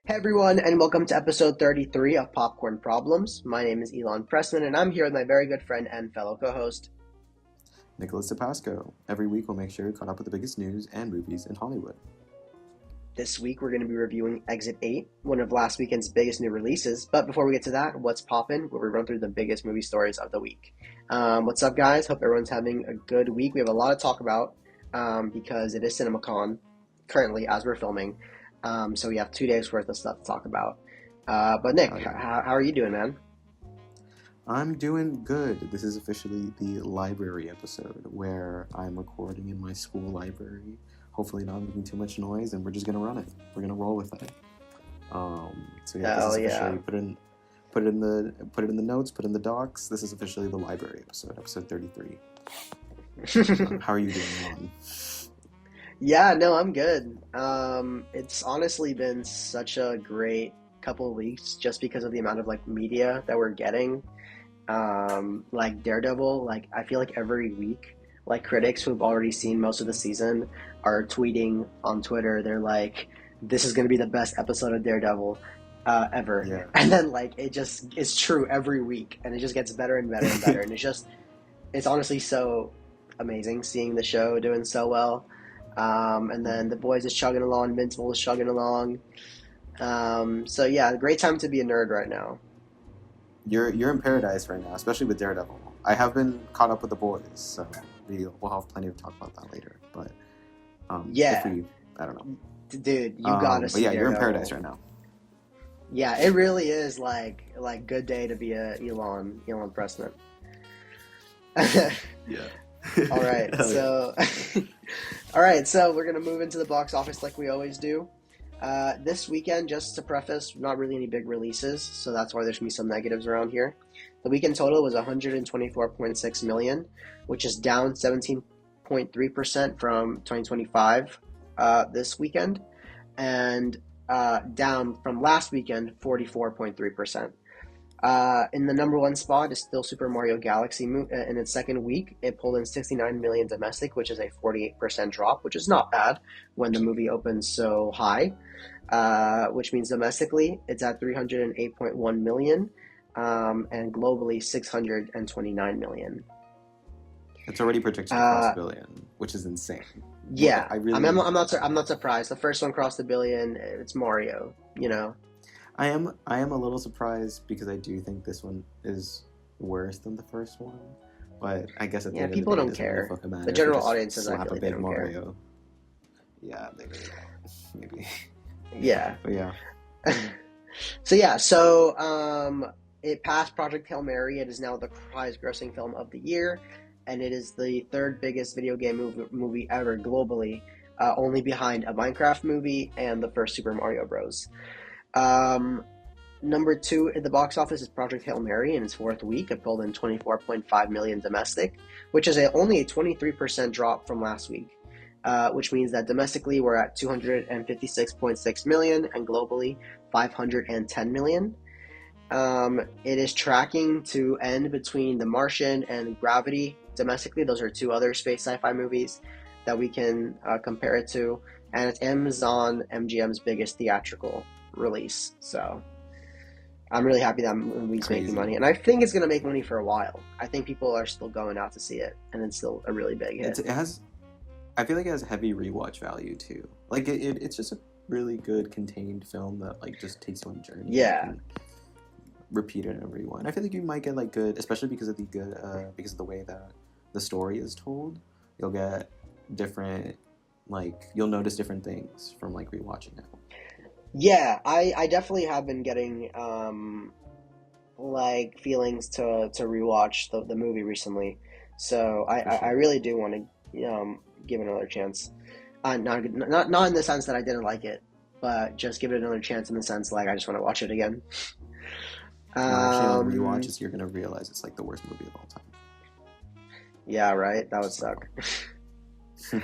Hey everyone, and welcome to episode 33 of Popcorn Problems. My name is Elon Pressman, and I'm here with my very good friend and fellow co-host. Nicholas DePasco. Every week we'll make sure you're caught up with the biggest news and movies in Hollywood. This week we're going to be reviewing Exit 8, one of last weekend's biggest new releases. But before we get to that, what's poppin'? Where we run through the biggest movie stories of the week. What's up, guys? Hope everyone's having a good week. We have a lot to talk about because it is CinemaCon currently as we're filming. So we have 2 days worth of stuff to talk about. But Nick, Oh, yeah. how are you doing, man? I'm doing good. This is officially the library episode where I'm recording in my school library. Hopefully not making too much noise, and we're just gonna run it. We're gonna roll with it. So yeah, this Hell is yeah. officially put it in the notes, put in the docs. This is officially the library episode 33. How are you doing, Lon? Yeah, no, I'm good. It's honestly been such a great couple of weeks just because of the amount of like media that we're getting. Like Daredevil, like I feel like every week, like critics who've already seen most of the season are tweeting on Twitter. They're like, "This is going to be the best episode of Daredevil ever," Yeah. and then like it just is true every week, and it just gets better and better and better, and it's honestly so amazing seeing the show doing so well. And then the boys is chugging along, Invincible is chugging along. So yeah, great time to be a nerd right now. You're in paradise right now, especially with Daredevil. I have been caught up with the boys, so we'll have plenty to talk about that later. But if Yeah, we, I don't know. dude, you gotta But see yeah, you're in paradise Daredevil. right now. Yeah, it really is like good day to be a Elon Pressman. Yeah. All right, Hell yeah. so all right, so we're gonna move into the box office like we always do. This weekend, just to preface, not really any big releases, so that's why there's gonna be some negatives around here. The weekend total was 124.6 million, which is down 17.3% from 2025 this weekend, and down from last weekend 44.3%. In the number one spot is still Super Mario Galaxy. In its second week, it pulled in 69 million domestic, which is a 48% drop, which is not bad when the movie opens so high. Which means domestically it's at 308.1 million, and globally 629 million. It's already projected to cross a Uh, billion, which is insane. yeah, I I mean, really, I'm not surprised. The first one crossed a billion. It's Mario, you know. I am a little surprised because I do think this one is worse than the first one. But I guess at the Yeah, end of the people day, it don't doesn't really care. fucking The matter if you general just audiences, I feel slap a like they big don't care. Mario. Yeah, they really don't. Maybe. Yeah. But yeah. So it passed Project Hail Mary. It is now the highest grossing film of the year, and it is the third biggest video game movie ever globally, only behind a Minecraft movie and the first Super Mario Bros. Um, Number two at the box office is Project Hail Mary. In its fourth week, it pulled in 24.5 million domestic, which is only a 23% drop from last week. Which means that domestically we're at 256.6 million and globally 510 million. It is tracking to end between The Martian and Gravity domestically. Those are two other space sci-fi movies that we can compare it to, and it's Amazon MGM's biggest theatrical release. So I'm really happy that movie's making Crazy. money, and I think it's gonna make money for a while. I think people are still going out to see it, and it's still a really big hit. It has. I feel like it has heavy rewatch value too. Like it's just a really good contained film that like just takes you on a journey. You Yeah, can repeat it every one. I feel like you might get like good, especially because of because of the way that the story is told. You'll get different, like you'll notice different things from like rewatching it. yeah, I definitely have been getting like feelings to rewatch the movie recently. So For I sure. really do want to give it another chance. Not in the sense that I didn't like it, but just give it another chance in the sense like I just want to watch it again. No, actually, on Um, rewatches, you're gonna realize it's like the worst movie of all yeah, right. That would time. suck. So,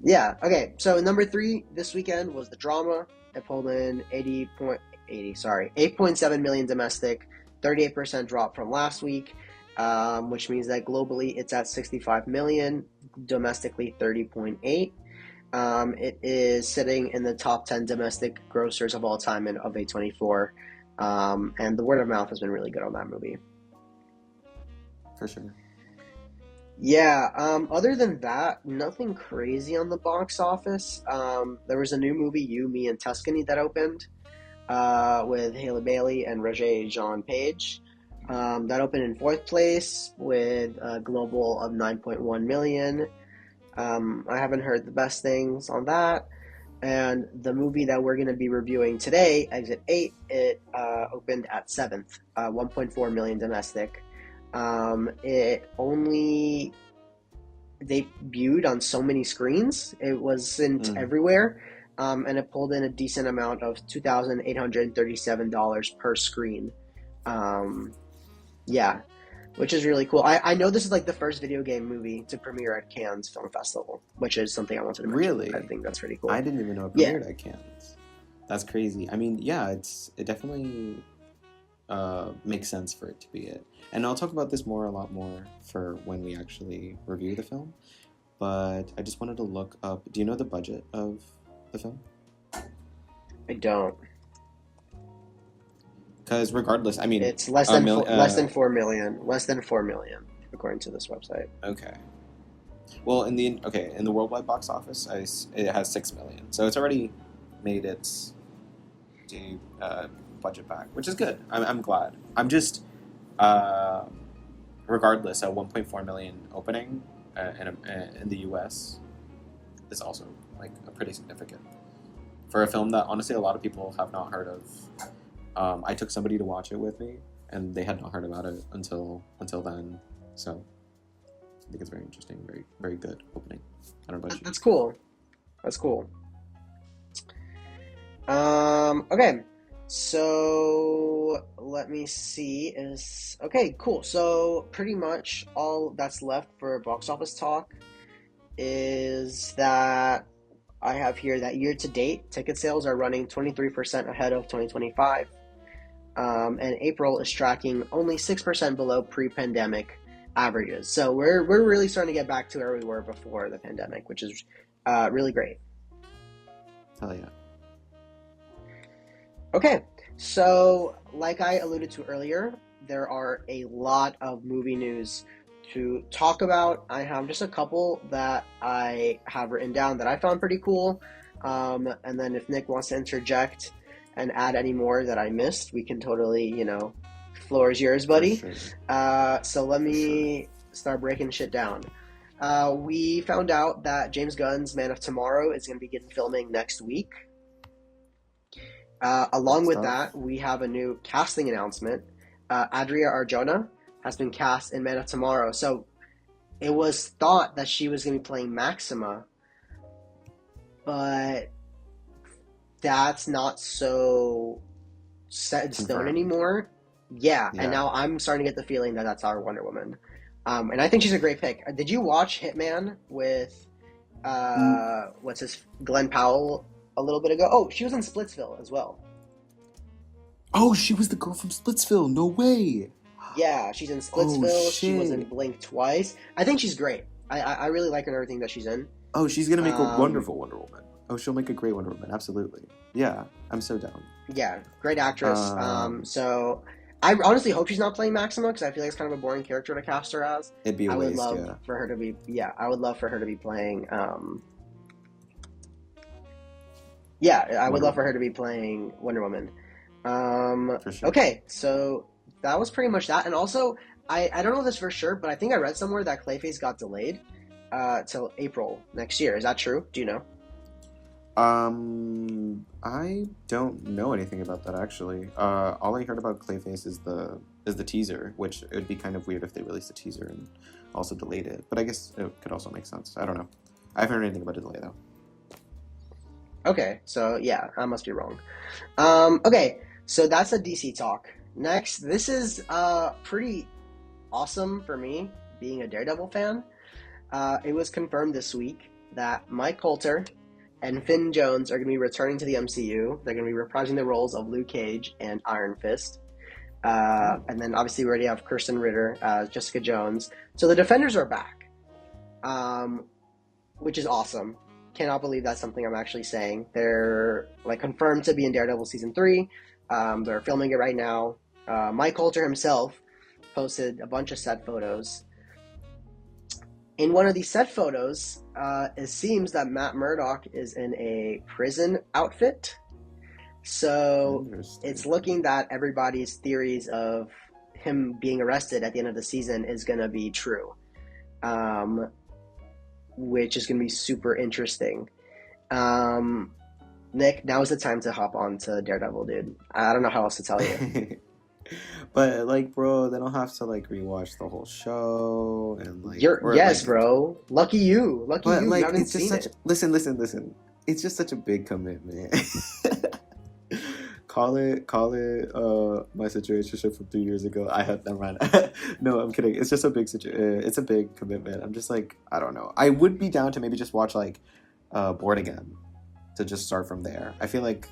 Yeah. Okay. So number three this weekend was the drama. It pulled in 8.7 million domestic, 38% drop from last week, which means that globally it's at 65 million, domestically 30.8. It is sitting in the top 10 domestic grossers of all time of A24. And the word of mouth has been really good on that movie. For sure. Yeah, other than that, nothing crazy on the box office. There was a new movie, You, Me, and Tuscany, that opened with Haley Bailey and Roger Jean Page. That opened in fourth place with a global of 9.1 million. I haven't heard the best things on that. And the movie that we're going to be reviewing today, Exit 8, it opened at 7th, 1.4 million domestic. It only debuted on so many screens. It wasn't everywhere. And it pulled in a decent amount of $2,837 per screen. Yeah, which is really cool. I know this is like the first video game movie to premiere at Cannes Film Festival, which is something I wanted to mention. Really? I think that's pretty cool. I didn't even know it Yeah. premiered at Cannes. That's crazy. I mean, yeah, it definitely makes sense for it to be it. And I'll talk about this a lot more for when we actually review the film. But I just wanted to look up. Do you know the budget of the film? I don't. Because regardless, I mean, It's less than 4 million. Less than 4 million, according to this website. Okay. Well, in the worldwide box office, it has 6 million, so it's already made its budget back, which is good. I'm glad. I'm just regardless, a 1.4 million opening in the U.S. is also like a pretty significant for a film that honestly a lot of people have not heard of. I took somebody to watch it with me, and they had not heard about it until then. So I think it's very interesting, very very good opening. I don't know about you. That's cool. That's cool. Okay. So let me see. Okay, cool. So pretty much all that's left for box office talk is that I have here that year to date ticket sales are running 23% ahead of 2025. And April is tracking only 6% below pre-pandemic averages. So we're really starting to get back to where we were before the pandemic, which is really great. Hell yeah. Okay, so like I alluded to earlier, there are a lot of movie news to talk about. I have just a couple that I have written down that I found pretty cool. And then if Nick wants to interject and add any more that I missed, we can totally, floor is yours, buddy. For sure. So let me start breaking shit down. We found out that James Gunn's Man of Tomorrow is going to begin filming next week. Along with that, we have a new casting announcement. Adria Arjona has been cast in Man of Tomorrow. So it was thought that she was going to be playing Maxima, but that's not so set in stone anymore. Yeah, and now I'm starting to get the feeling that that's our Wonder Woman. And I think she's a great pick. Did you watch Hitman with Glenn Powell a little bit ago? Oh, she was in Splitsville as well. Oh, she was the girl from Splitsville. No way. Yeah, she's in Splitsville. Oh, she was in Blink twice. I think she's great. I really like her and everything that she's in. Oh, she's gonna make a wonderful Wonder Woman. Oh, she'll make a great Wonder Woman. Absolutely. Yeah, I'm so down. Yeah, great actress. So I honestly hope she's not playing Maxima because I feel like it's kind of a boring character to cast her as. It'd be a waste, I would love for her to be. Yeah, I would love for her to be playing. I would love for her to be playing Wonder Woman. For sure. Okay, so that was pretty much that. And also, I don't know this for sure, but I think I read somewhere that Clayface got delayed till April next year. Is that true? Do you know? I don't know anything about that actually. All I heard about Clayface is the teaser, which it would be kind of weird if they released a teaser and also delayed it. But I guess it could also make sense. I don't know. I haven't heard anything about a delay though. Okay, so yeah, I must be wrong. Okay, so that's a DC talk. Next, this is pretty awesome for me, being a Daredevil fan. It was confirmed this week that Mike Coulter and Finn Jones are going to be returning to the MCU. They're going to be reprising the roles of Luke Cage and Iron Fist. And then obviously we already have Kirsten Ritter as Jessica Jones. So the Defenders are back, which is awesome. cannot believe that's something I'm actually saying. They're like confirmed to be in Daredevil season 3. They're filming it right now. Mike Coulter himself posted a bunch of set photos. In one of these set photos, it seems that Matt Murdock is in a prison outfit. So it's looking that everybody's theories of him being arrested at the end of the season is going to be true, which is going to be super interesting. Nick, now is the time to hop on to Daredevil, dude. I don't know how else to tell you. But like, bro, they don't have to like rewatch the whole show and like. Yes, like, bro. Lucky you. But You like, haven't it's just seen such. it. Listen. It's just such a big commitment. call it my situationship from 3 years ago. I had never mind. No, I'm kidding. It's just a big it's a big commitment. I'm just like, I don't know. I would be down to maybe just watch like Born Again to just start from there. I feel like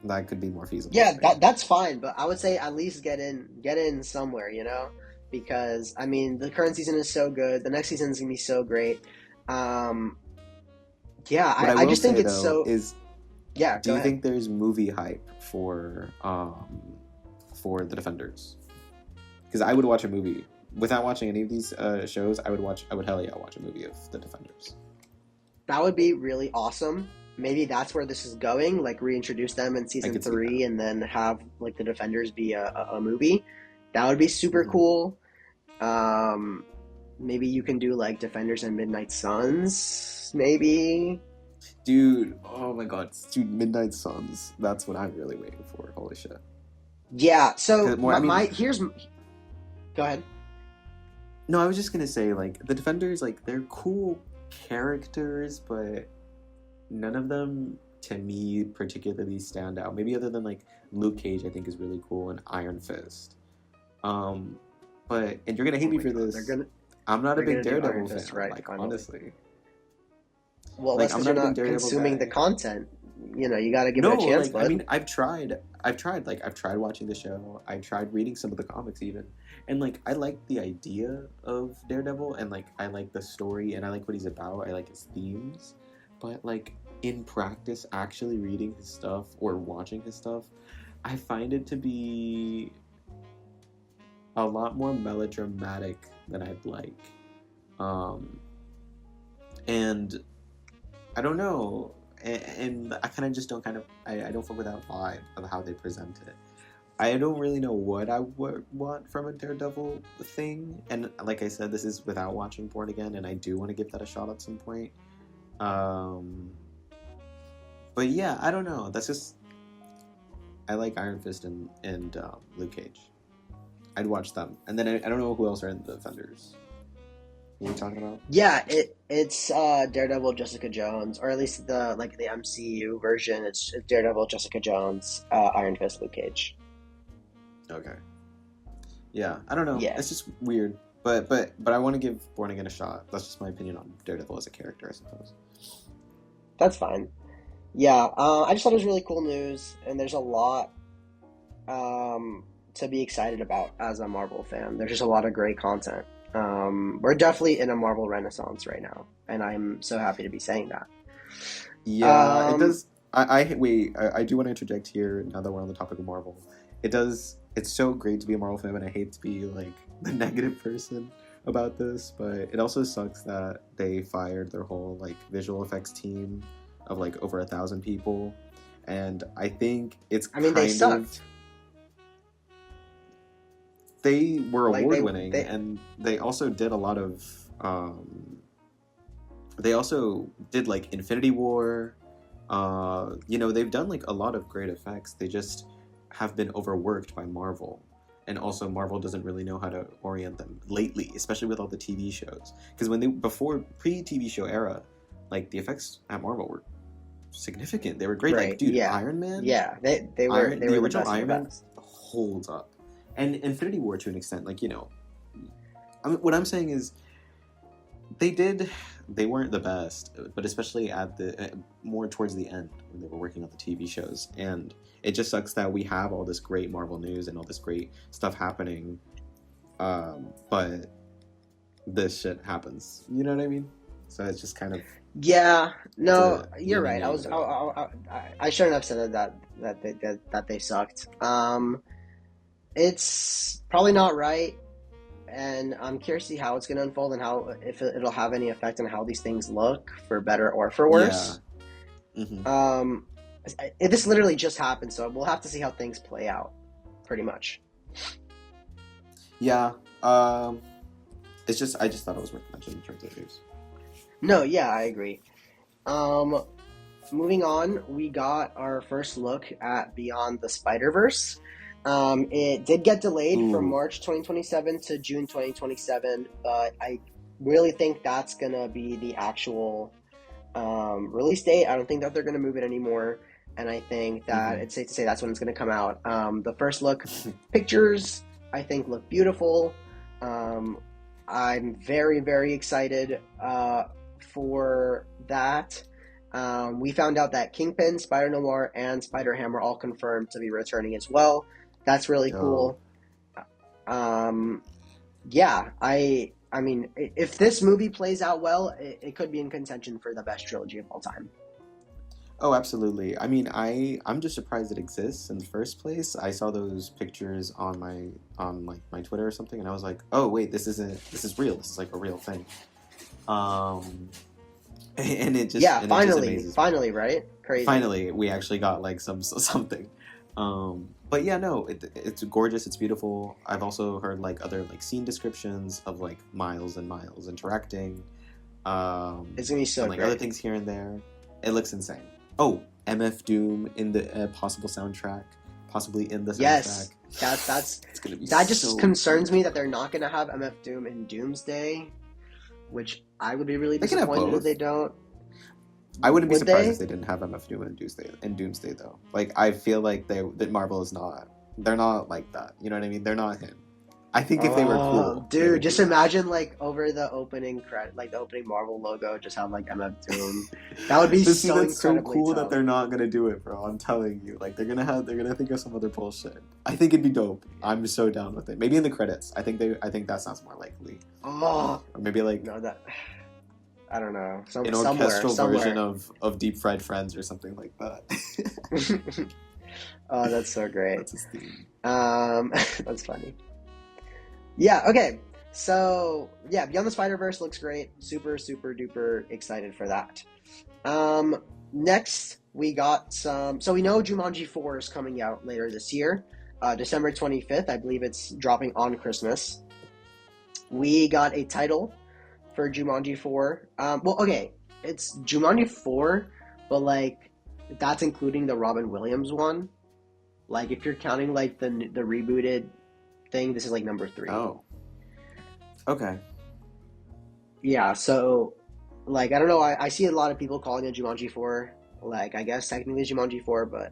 that could be more feasible. Yeah, that's fine, but I would say at least get in somewhere, you know, because I mean the current season is so good. The next season is gonna be so great. Yeah, I just think it's so. Yeah. Do you think there's movie hype for the Defenders? Because I would watch a movie without watching any of these shows. I would hell yeah watch a movie of the Defenders. That would be really awesome. Maybe that's where this is going. Like reintroduce them in season 3, and then have like the Defenders be a movie. That would be super cool. Maybe you can do like Defenders and Midnight Suns. Maybe. Dude, oh my god, dude, Midnight Suns. That's what I'm really waiting for. Holy shit. Yeah. So here's. Go ahead. No, I was just gonna say like the Defenders, like they're cool characters, but none of them to me particularly stand out. Maybe other than like Luke Cage, I think is really cool, and Iron Fist. But and you're gonna hate me for this. I'm not a big Daredevil fan. Right, like honestly. Well, like, that's because you're not consuming the content. You know, you got to give it a chance. Like, I mean, I've tried. Like, I've tried watching the show. I tried reading some of the comics, even, and like, I like the idea of Daredevil, and like, I like the story, and I like what he's about. I like his themes, but like in practice, actually reading his stuff or watching his stuff, I find it to be a lot more melodramatic than I'd like, and I don't know, and I kind of just don't I don't fuck with that vibe of how they present it. I don't really know what I would want from a Daredevil thing, and like I said, this is without watching Born Again, and I do want to give that a shot at some point. But yeah, I don't know. That's just I like Iron Fist and Luke Cage. I'd watch them, and then I don't know who else are in the Defenders. What are you talking about? Yeah, it's Daredevil, Jessica Jones, or at least the MCU version. It's Daredevil, Jessica Jones, Iron Fist, Luke Cage. Okay. Yeah, I don't know. Yeah. It's just weird, but I want to give Born Again a shot. That's just my opinion on Daredevil as a character, I suppose. That's fine. Yeah, I just thought it was really cool news, and there's a lot to be excited about as a Marvel fan. There's just a lot of great content. We're definitely in a Marvel renaissance right now, and I'm so happy to be saying that. Yeah, it does. I do want to interject here now that we're on the topic of Marvel. It's so great to be a Marvel fan, and I hate to be like the negative person about this, but it also sucks that they fired their whole like visual effects team of like over 1,000 people, and I think it's. I mean, they sucked. They were award winning, and they also did a lot of. They also did like Infinity War. They've done like a lot of great effects. They just have been overworked by Marvel, and also Marvel doesn't really know how to orient them lately, especially with all the TV shows. Because before pre-TV show era, like the effects at Marvel were significant. They were great. Right. Like, dude, yeah. Iron Man. Yeah, they were. The original Iron Man holds up. And Infinity War to an extent, like, what I'm saying is they weren't the best, but especially at more towards the end when they were working on the TV shows. And it just sucks that we have all this great Marvel news and all this great stuff happening, but this shit happens. You know what I mean? So it's just kind of Yeah, no, to you're yin and right. I yang was it up. I shouldn't have said that they sucked. It's probably not right, and I'm curious to see how it's going to unfold and how if it'll have any effect on how these things look for better or for Yeah. worse. Hmm. Um, this literally just happened, so we'll have to see how things play out, pretty much. Yeah. It's just I just thought it was worth mentioning in terms of news. No, yeah, I agree. Um, Moving on, we got our first look at Beyond the Spider-Verse. It did get delayed from Ooh. March 2027 to June 2027, but I really think that's gonna be the actual release date. I don't think that they're gonna move it anymore, and I think that Hmm. it's safe to say that's when it's gonna come out. The first look pictures, I think, look beautiful. Um, I'm very, very excited for that. We found out that Kingpin, Spider Noir, and Spider Ham are all confirmed to be returning as well. That's really Dope. cool. Um, yeah, I mean, if this movie plays out well, it could be in contention for the best trilogy of all time. Oh, absolutely. I mean, I'm just surprised it exists in the first place. I saw those pictures on like my Twitter or something, and I was like, oh wait, this is real. This is like a real thing. Um, Yeah, and it just finally, amazes me. finally, right? Crazy. Finally, we actually got like something. But yeah, no, it's gorgeous. It's beautiful. I've also heard like other like scene descriptions of like Miles and Miles interacting, It's gonna be and so like other great. things here and there. It looks insane. Oh, MF Doom in the possible soundtrack, possibly in the soundtrack. Yes, that's It's gonna be that just so concerns me that beautiful. they're not gonna have MF Doom in Doomsday, which I would be really They can have disappointed if both. they don't. I wouldn't be Would surprised if they? they didn't have MF Doom in Doomsday though. Like I feel like that Marvel is not. They're not like that. You know what I mean? They're not him. I think if they were Oh, cool, they dude, would do just that. imagine like over the opening credit, like the opening Marvel logo, just have like MF Doom. That would be But see, so that's so incredibly cool that tough. they're not gonna do it, bro. I'm telling you, like they're gonna think of some other bullshit. I think it'd be dope. I'm so down with it. Maybe in the credits. I think that sounds more likely. Oh Or maybe like no, that I don't know. an Somewhere, orchestral version somewhere. of Deep Fried Friends or something like that. Oh, that's so great. That's his theme. That's funny. Yeah. Okay. So yeah, Beyond the Spider Verse looks great. Super, super duper excited for that. Next we got some. So we know Jumanji 4 is coming out later this year, December 25th. I believe it's dropping on Christmas. We got a title for Jumanji 4. Well, okay, it's Jumanji 4, but like that's including the Robin Williams one. Like if you're counting like the rebooted thing, this is like number 3. Oh, okay. Yeah, so like I don't know, I see a lot of people calling it Jumanji 4. Like I guess technically Jumanji 4, but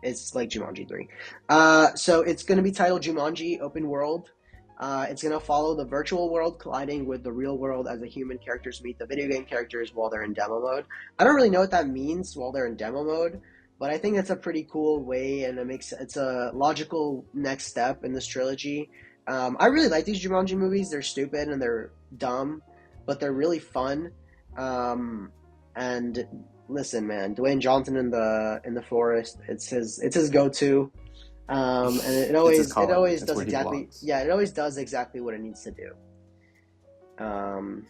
it's like Jumanji 3. So it's going to be titled Jumanji Open World. It's going to follow the virtual world colliding with the real world as the human characters meet the video game characters while they're in demo mode. I don't really know what that means while they're in demo mode, but I think it's a pretty cool way, and it's a logical next step in this trilogy. I really like these Jumanji movies. They're stupid and they're dumb, but they're really fun. And listen, man, Dwayne Johnson in the forest. It's his go to, and It's his it calling. always It's does where he exactly belongs. yeah, it always does exactly what it needs to do. Um,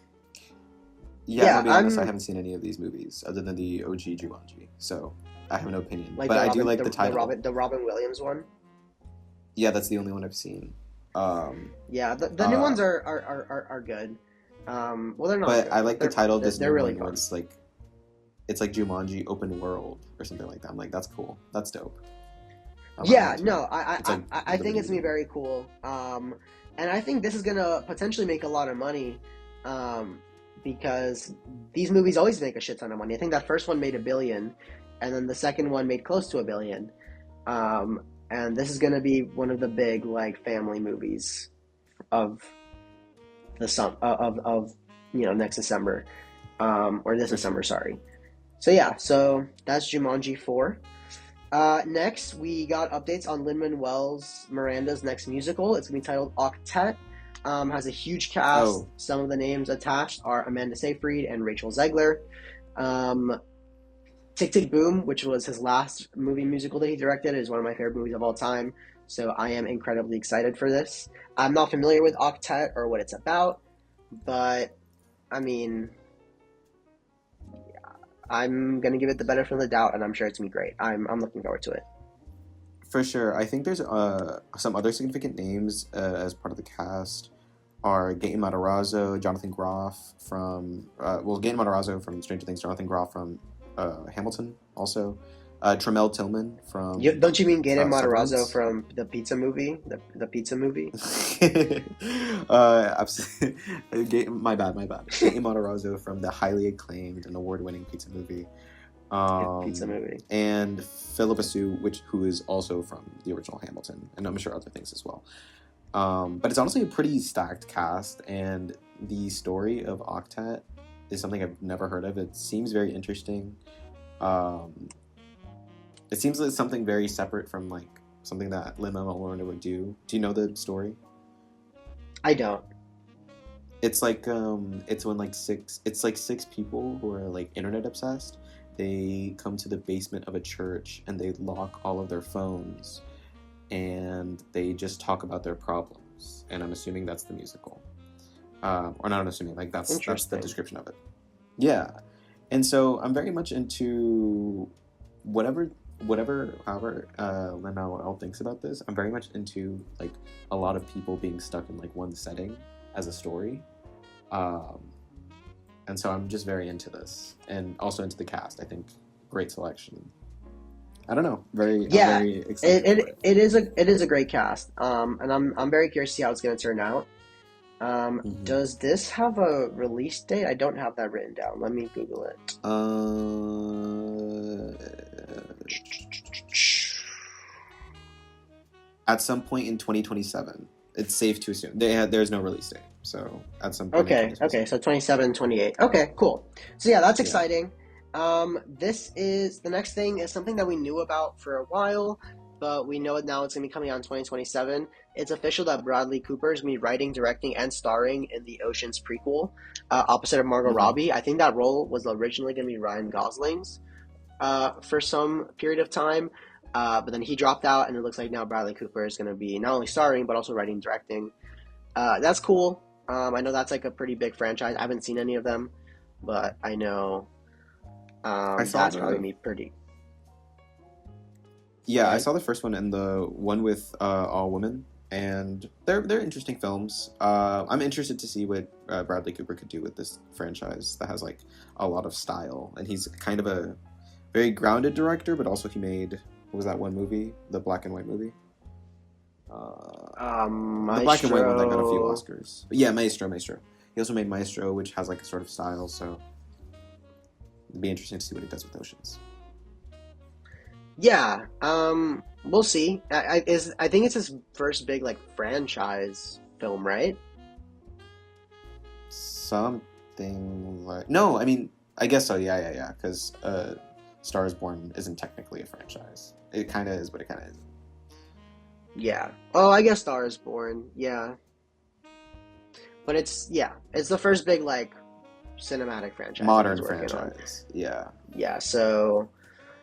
Yeah, I'm yeah, gonna be honest. I I'm haven't seen any of these movies other than the OG Jumanji, so I have no opinion. like But I do like the title. The Robin Williams one. Yeah, that's the only one I've seen. Um, Yeah, the new uh, ones are good. Well, they're not but I good, but like the title of this they're new really one where fun. it's like Jumanji Open World or something like that. I'm like, that's cool. That's dope. I'm Yeah, into no, it. It's like I think it's literally gonna be very cool. And I think this is gonna potentially make a lot of money, um, because these movies always make a shit ton of money. I think that first one made 1 billion, and then the second one made close to 1 billion. And this is gonna be one of the big like family movies of of next December, or this for December, sure. sorry. So yeah, so that's Jumanji 4. Next, we got updates on Lin-Manuel's Miranda's next musical. It's going to be titled Octet. Has a huge cast. Oh, Some of the names attached are Amanda Seyfried and Rachel Zegler. Um, Tick Tick Boom, which was his last movie musical that he directed, is one of my favorite movies of all time. So I am incredibly excited for this. I'm not familiar with Octet or what it's about, but I mean, I'm gonna give it the benefit of the doubt, and I'm sure it's gonna be great. I'm looking forward to it. For sure. I think there's some other significant names as part of the cast are Gaten Matarazzo, Jonathan Groff from Gaten Matarazzo from Stranger Things, Jonathan Groff from Hamilton, also Tremel Tillman You, from don't you mean Gaten Matarazzo Severance. from the pizza movie? The pizza movie? My bad, my bad. Gaten Matarazzo from the highly acclaimed and award-winning pizza movie, Pizza movie. and Philippa Sue, who is also from the original Hamilton, and I'm sure other things as well. But it's honestly a pretty stacked cast, and the story of Octet is something I've never heard of. It seems very interesting. Um, it seems like something very separate from like something that Lin-Manuel Miranda would do. Do you know the story? I don't. It's like it's like six people who are like internet obsessed. They come to the basement of a church and they lock all of their phones and they just talk about their problems. And I'm assuming that's the musical, or not assuming, like that's the Interesting. description of it. Yeah, and so I'm very much into whatever however Lin-Manuel thinks about this. I'm very much into like a lot of people being stuck in like one setting as a story, um, and so I'm just very into this, and also into the cast. I think great selection. I don't know, I'm Yeah, very excited for it. it is a great cast. And I'm very curious to see how it's gonna turn out. Mm-hmm. Does this have a release date? I don't have that written down. Let me Google it. Uh, at some point in 2027. It's safe to assume. There's no release date. So at some point in Okay, 2027. so 27, 28. Okay, cool. So yeah, that's Yeah. exciting. This is the next thing is something that we knew about for a while, but we know it now it's gonna be coming out in 2027. It's official that Bradley Cooper is gonna be writing, directing, and starring in the Ocean's prequel, opposite of Margot Mm-hmm. Robbie. I think that role was originally gonna be Ryan Gosling's, for some period of time. But then he dropped out, and it looks like now Bradley Cooper is going to be not only starring but also writing and directing. That's cool. I know that's like a pretty big franchise. I haven't seen any of them, but I know I saw that's probably the me pretty. Go Yeah, I ahead. saw the first one and the one with all women, and they're interesting films. I'm interested to see what Bradley Cooper could do with this franchise that has like a lot of style, and he's kind of a very grounded director, but also he made what was that one movie, the black and white movie, the black and white one that got a few Maestro. Oscars. But yeah, Maestro. He also made Maestro, which has like a sort of style, so it'd be interesting to see what he does with Oceans. Yeah. We'll see. I think it's his first big like franchise film, right? Something like no, I mean, I guess so. Yeah. Because Star is Born isn't technically a franchise. It kind of is, but it kind of isn't. Yeah. Oh, I guess Star is Born. Yeah. But it's the first big like cinematic franchise that he's Modern working on. franchise. Yeah. Yeah, so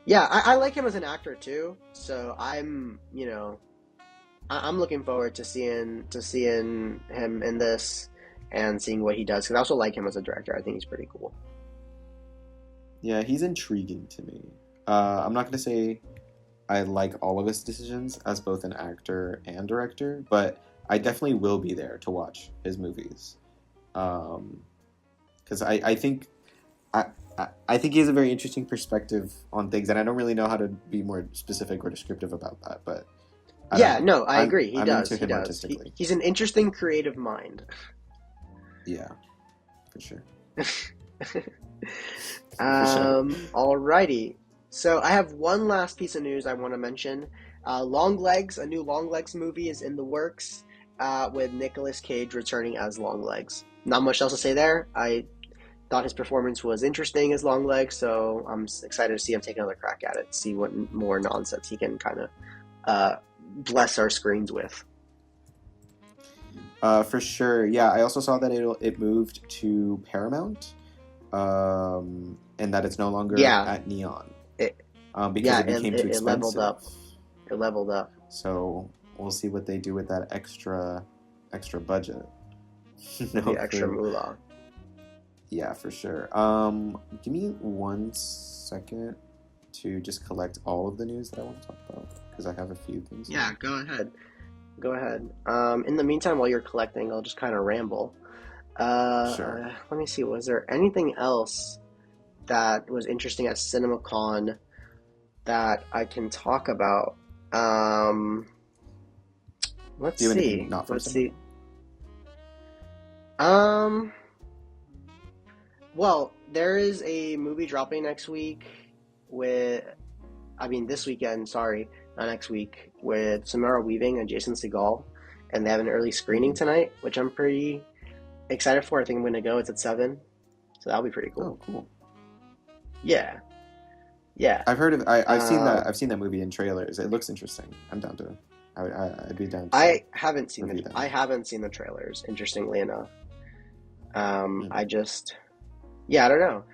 yeah, I like him as an actor too. So I'm looking forward to seeing him in this and seeing what he does because I also like him as a director. I think he's pretty cool. Yeah, he's intriguing to me. I'm not gonna say I like all of his decisions as both an actor and director, but I definitely will be there to watch his movies. Um, because I think I, I think he has a very interesting perspective on things, and I don't really know how to be more specific or descriptive about that. But I don't Yeah, know. no, I agree. He I'm does. into He him does. artistically. He's an interesting creative mind. Yeah, for sure. For sure. Alrighty. So I have one last piece of news I want to mention. Longlegs, a new Longlegs movie is in the works, with Nicolas Cage returning as Longlegs. Not much else to say there. I thought his performance was interesting as Longlegs, so I'm excited to see him take another crack at it, see what more nonsense he can kind of bless our screens with. For sure. Yeah, I also saw that it moved to Paramount. and that it's no longer Yeah, at Neon, it because yeah it became too it leveled expensive. up. It leveled up. So we'll see what they do with that extra budget. No The extra clue. moolah. Yeah, for sure. Give me 1 second to just collect all of the news that I want to talk about because I have a few things Yeah, here. go ahead. Go ahead. In the meantime, while you're collecting, I'll just kind of ramble. Sure. Let me see. Was there anything else that was interesting at CinemaCon that I can talk about? Um, let's Do you have anything see. not from Let's cinema? see. Um, well, there is a movie dropping next week with, I mean, this weekend, sorry, not next week, with Samara Weaving and Jason Segel. And they have an early screening Mm-hmm. tonight, which I'm pretty excited for. I think I'm going to go. It's at 7. So that'll be pretty Oh, cool. cool. Yeah. Yeah. I've heard of. I've seen Uh, that. I've seen that movie in trailers. It looks interesting. I'm down to. I'd be down to review that. I haven't seen the trailers, interestingly enough. Mm. I just, yeah, I don't know.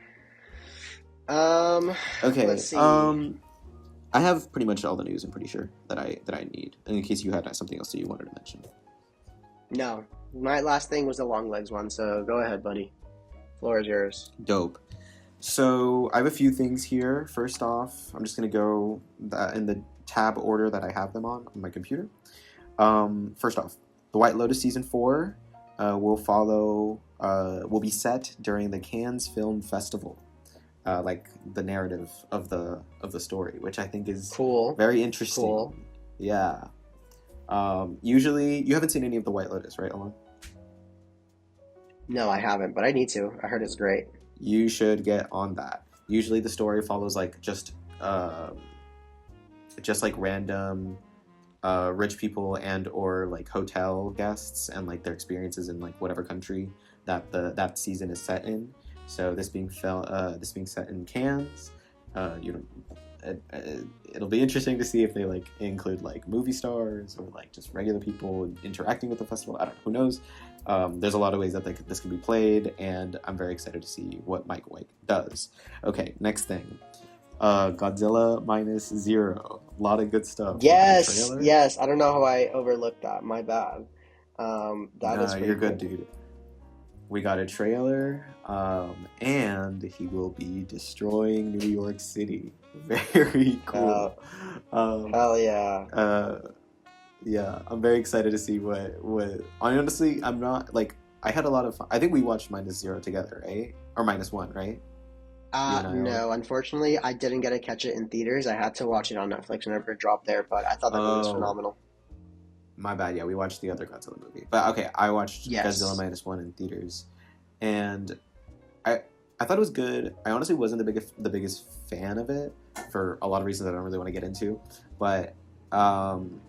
Um, let's Okay. see. I have pretty much all the news. I'm pretty sure that I need. In case you had something else that you wanted to mention. No, my last thing was the long legs one. So go ahead, buddy. Floor is yours. Dope. So I have a few things here. First off, I'm just gonna go in the tab order that I have them on my computer. First off, The White Lotus season 4 will follow. Will be set during the Cannes Film Festival, like the narrative of the story, which I think is Cool. very interesting. Cool. Yeah. Usually, you haven't seen any of The White Lotus, right, Alon? No, I haven't, but I need to. I heard it's great. You should get on that. Usually, the story follows like just like random rich people and or like hotel guests and like their experiences in like whatever country that season is set in. So this being set in Cannes, you know, it'll be interesting to see if they like include like movie stars or like just regular people interacting with the festival. I don't know, who knows. There's a lot of ways that this can be played, and I'm very excited to see what Mike White does. Okay, next thing. Godzilla minus zero. A lot of good stuff. We got a Yes, trailer. yes. I don't know how I overlooked that. My bad. That is No, pretty you're good, cool. dude. We got a trailer, and he will be destroying New York City. Very Uh, cool. Um, Hell yeah. uh, yeah, I'm very excited to see what. Honestly, I'm not like I had a lot of fun. I think we watched minus zero together, right? Or minus one, right? You and I all. No, unfortunately, I didn't get to catch it in theaters. I had to watch it on Netflix whenever it dropped there, but I thought that movie was Oh, phenomenal. my bad. Yeah, we watched the other Godzilla movie, but okay, I watched Godzilla Yes. minus one in theaters, and I I thought it was good. I honestly wasn't the biggest fan of it for a lot of reasons I don't really want to get into, but um,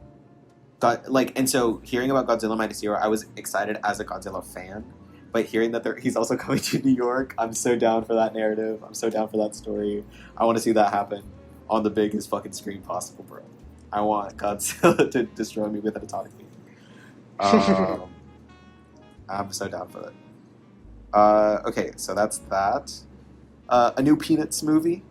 and so hearing about Godzilla minus zero, I was excited as a Godzilla fan, but hearing that he's also coming to New York, I'm so down for that narrative. I'm so down for that story. I want to see that happen on the biggest fucking screen possible, bro. I want Godzilla to destroy me with an atomic beam. Um, I'm so down for it. Okay, so that's that. A new Peanuts movie.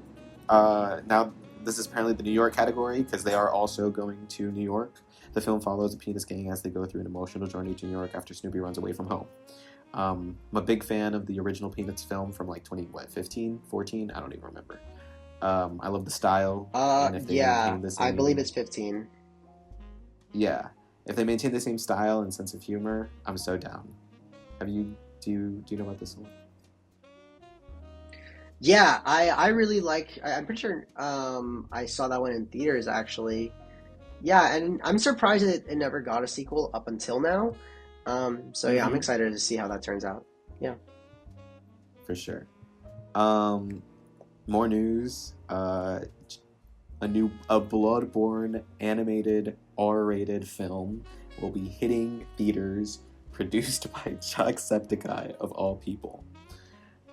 Now, this is apparently the New York category because they are also going to New York. The film follows the Peanuts gang as they go through an emotional journey to New York after Snoopy runs away from home. I'm a big fan of the original Peanuts film from like 15, 14? I don't even remember. I love the style, and if they Yeah, maintain the I believe same, it's 15. yeah, if they maintain the same style and sense of humor, I'm so down. Do you know about this one? Yeah, I really like. I'm pretty sure I saw that one in theaters actually. Yeah, and I'm surprised it never got a sequel up until now. So yeah, I'm Mm-hmm. excited to see how that turns out. Yeah. For sure. Um, More news. A Bloodborne animated R-rated film will be hitting theaters, produced by Jacksepticeye of all people.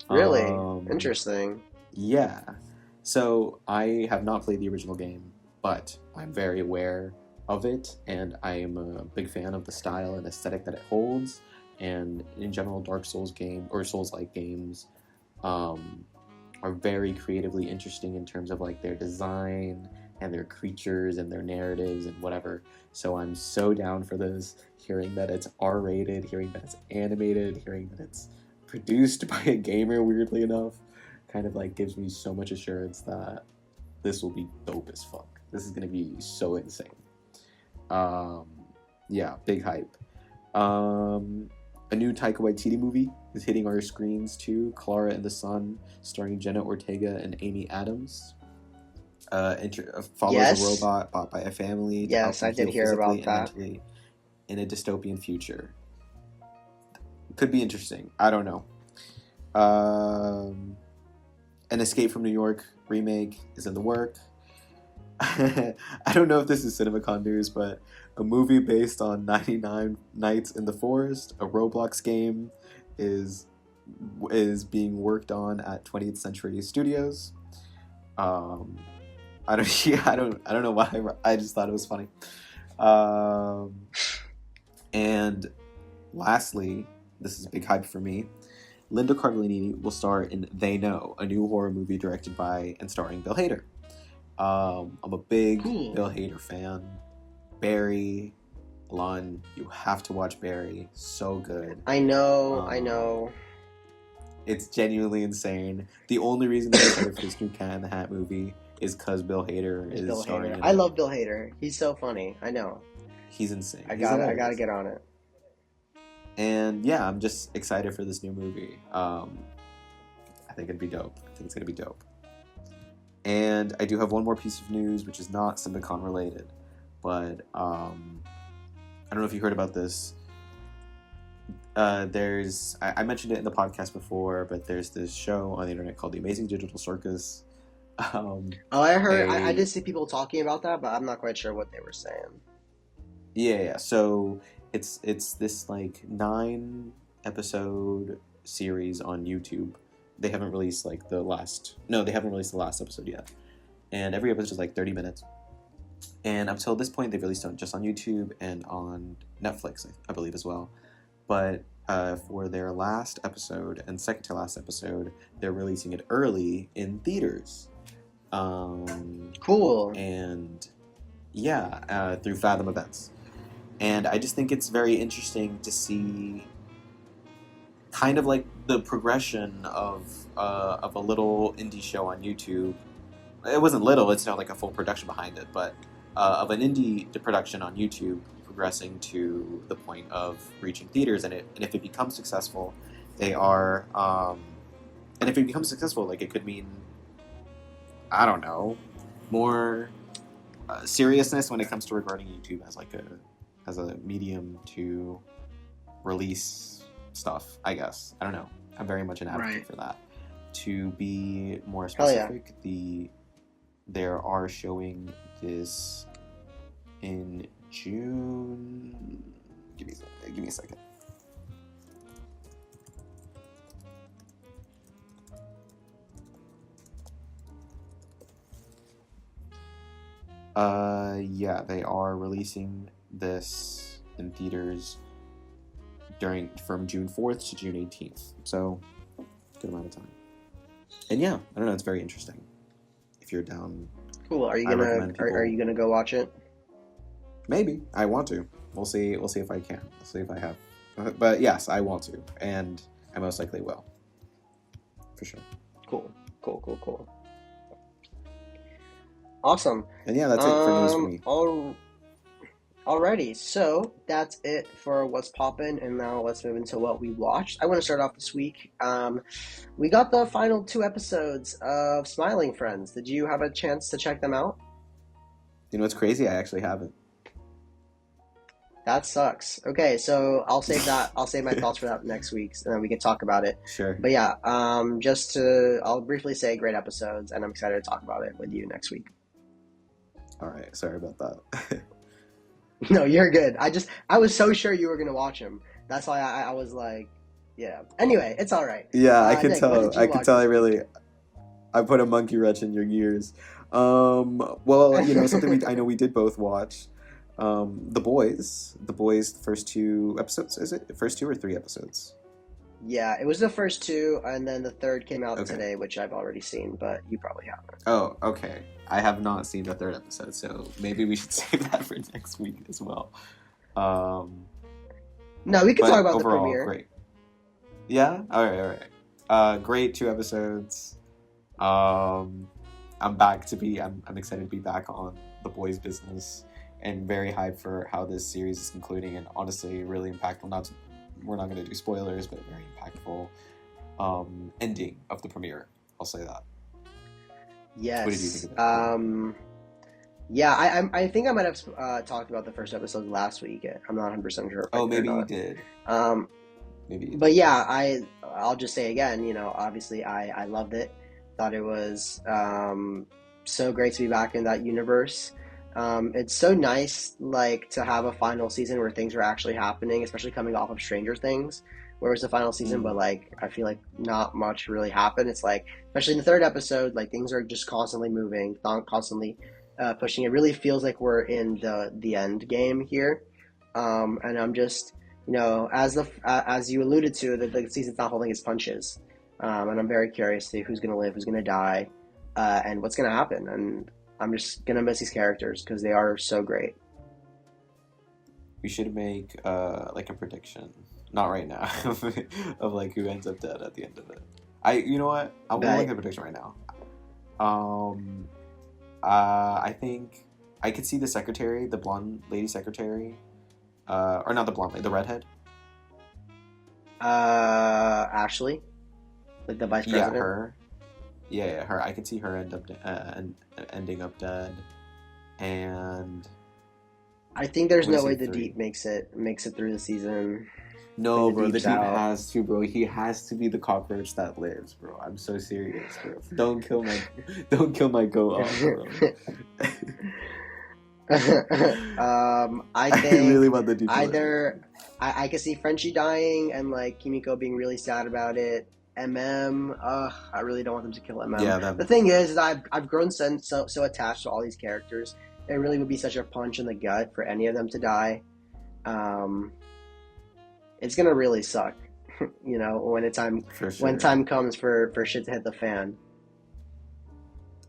Really Um, interesting. yeah. So I have not played the original game, but I'm very aware of it, and I am a big fan of the style and aesthetic that it holds, and in general, Dark Souls game or Souls-like games. are very creatively interesting in terms of like their design and their creatures and their narratives and whatever. So I'm so down for this. Hearing that it's R-rated, hearing that it's animated, hearing that it's produced by a gamer, weirdly enough, kind of like gives me so much assurance that this will be dope as fuck. This is gonna be so insane. Um, yeah, big hype. A new Taika Waititi movie is hitting our screens too. Clara and the Sun, starring Jenna Ortega and Amy Adams. Follows Yes. a robot bought by a family to Yes, help I them did heal hear physically about and that. mentally in a dystopian future. Could be interesting. I don't know. An Escape from New York remake is in the work. I don't know if this is CinemaCon news, but a movie based on 99 Nights in the Forest, a Roblox game, is being worked on at 20th Century Studios. I don't yeah, I don't know why I just thought it was funny. And lastly, this is big hype for me. Linda Cardellini will star in They Know, a new horror movie directed by and starring Bill Hader. I'm a big Bill Hader fan. Barry, Lon, you have to watch Barry. So good. I know. It's genuinely insane. The only reason I'm excited for this new Cat in the Hat movie is because Bill Hader It's is Bill starring Hader. in I it. love Bill Hader. He's so funny. I know. He's insane. I He's gotta hilarious. get on it. And yeah, I'm just excited for this new movie. I think it'd be dope. I think it's gonna be dope. And I do have one more piece of news, which is not CinemaCon related, but I don't know if you heard about this. I mentioned it in the podcast before, but there's this show on the internet called The Amazing Digital Circus. I heard. I did see people talking about that, but I'm not quite sure what they were saying. Yeah. So it's this like 9-episode series on YouTube. They haven't released like they haven't released the last episode yet. And every episode is like 30 minutes. And up till this point, they've released it just on YouTube and on Netflix, I believe, as well. But for their last episode and second to last episode, they're releasing it early in theaters. Cool. And yeah, through Fathom Events. And I just think it's very interesting to see kind of like the progression of a little indie show on YouTube. It wasn't little; it's not like a full production behind it, but of an indie production on YouTube progressing to the point of reaching theaters, and if it becomes successful, they are, and if it becomes successful, like it could mean, I don't know, more seriousness when it comes to regarding YouTube as a medium to release stuff, I guess. I don't know. I'm very much an advocate for that. To be more specific, they are showing this in June. Give me a second. Yeah, they are releasing this in theaters from June 4th to June 18th. So, good amount of time. And yeah, I don't know, it's very interesting. If you're down. Cool. Are you gonna go watch it? Maybe. I want to. We'll see if I can. We'll see if I have. But yes, I want to. And I most likely will. For sure. Cool. Awesome. And yeah, that's it for news for me. Alrighty, so that's it for what's poppin', and now let's move into what we watched. I want to start off this week. We got the final 2 episodes of Smiling Friends. Did you have a chance to check them out? You know what's crazy? I actually haven't. That sucks. Okay, so I'll save that. I'll save my thoughts for that next week, and then we can talk about it. Sure. But yeah, I'll briefly say great episodes, and I'm excited to talk about it with you next week. All right, sorry about that. No, you're good. I was so sure you were gonna watch him. That's why I was like, yeah. Anyway, it's all right. Yeah, I could Nick, tell. I put a monkey wrench in your gears. Well, you know, something I know we did both watch. The Boys. The Boys, the first 2 episodes. Is it the first 2 or 3 episodes? Yeah, it was the first two, and then the third came out Okay. today, which I've already seen, but you probably haven't. Oh, okay. I have not seen the third episode, so maybe we should save that for next week as well. Um, No, we can talk but about the overall, premiere. great. Yeah. All right. All right. Great 2 episodes. Um, I'm back to be. I'm excited to be back on the boys' business, and very hyped for how this series is concluding. And honestly, really impactful. We're not going to do spoilers, but very impactful ending of the premiere. I'll say that. What did you think Yes. of it? Yeah. Yeah, I think I might have talked about the first episode last week. I'm not 100% sure if I Oh, did or maybe you not. did. Um, Maybe you but did. yeah, I'll just say again, obviously I loved it. Thought it was so great to be back in that universe. It's so nice, like, to have a final season where things are actually happening, especially coming off of Stranger Things, where it was the final season, but Mm. like I feel like not much really happened. It's like, especially in the third episode, like things are just constantly moving, constantly pushing. It really feels like we're in the end game here, and I'm just as you alluded to, that the season's not holding its punches, and I'm very curious to see who's going to live, who's going to die, and what's going to happen. And I'm just going to miss these characters because they are so great. We should make like a prediction. Not right now, of like who ends up dead at the end of it. You know what? I'm gonna make But a prediction right now. Um, I think I could see the secretary, the blonde lady secretary, or not the blonde lady, the redhead. Ashley, like the vice Yeah, president, her. Yeah, yeah, her. I could see her ending up dead, and I think there's I'm gonna no say way the deep three. makes it through the season. I think No, the bro, the deep's deep out. has to, bro. He has to be the cockroach that lives, bro. I'm so serious, bro. Don't kill my go up, bro. I I really think want the deep to live. either I could see Frenchie dying and like Kimiko being really sad about it. MM, I really don't want them to kill MM. Yeah, that. The thing is I've grown so attached to all these characters. It really would be such a punch in the gut for any of them to die. Um, it's gonna really suck, For when sure. time comes for shit to hit the fan.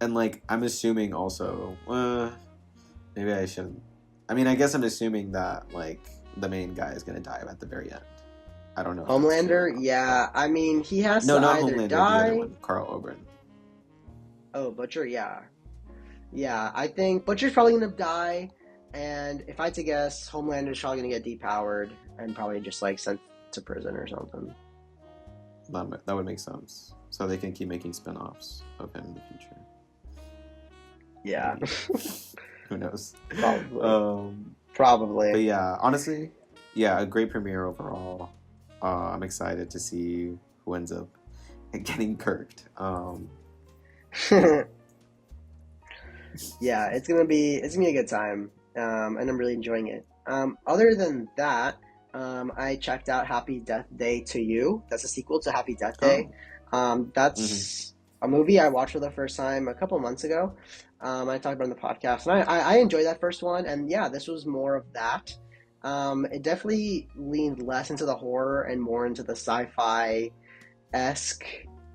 And like, I'm assuming also. Maybe I shouldn't. I mean, I guess I'm assuming that like the main guy is gonna die at the very end. I don't know if that's true or Homelander, not, yeah, but I mean he has no, to not either Homelander. The other die. one, Carl Oberon. Oh, Butcher, yeah. Yeah, I think Butcher's probably gonna die, and if I had to guess, Homelander's probably gonna get depowered and probably just like sent to prison or something. That would make sense. So they can keep making spin-offs of him in the future. Yeah, Maybe. Who knows? probably. Um, but Probably. yeah, honestly, yeah, a great premiere overall. I'm excited to see who ends up getting kirked. Yeah. Yeah, it's gonna be a good time, and I'm really enjoying it. Other than that, I checked out Happy Death Day to You. That's a sequel to Happy Death Day. Oh. Mm-hmm. That's a movie I watched for the first time a couple months ago. I talked about it in the podcast, and I enjoyed that first one. And yeah, this was more of that. It definitely leaned less into the horror and more into the sci-fi esque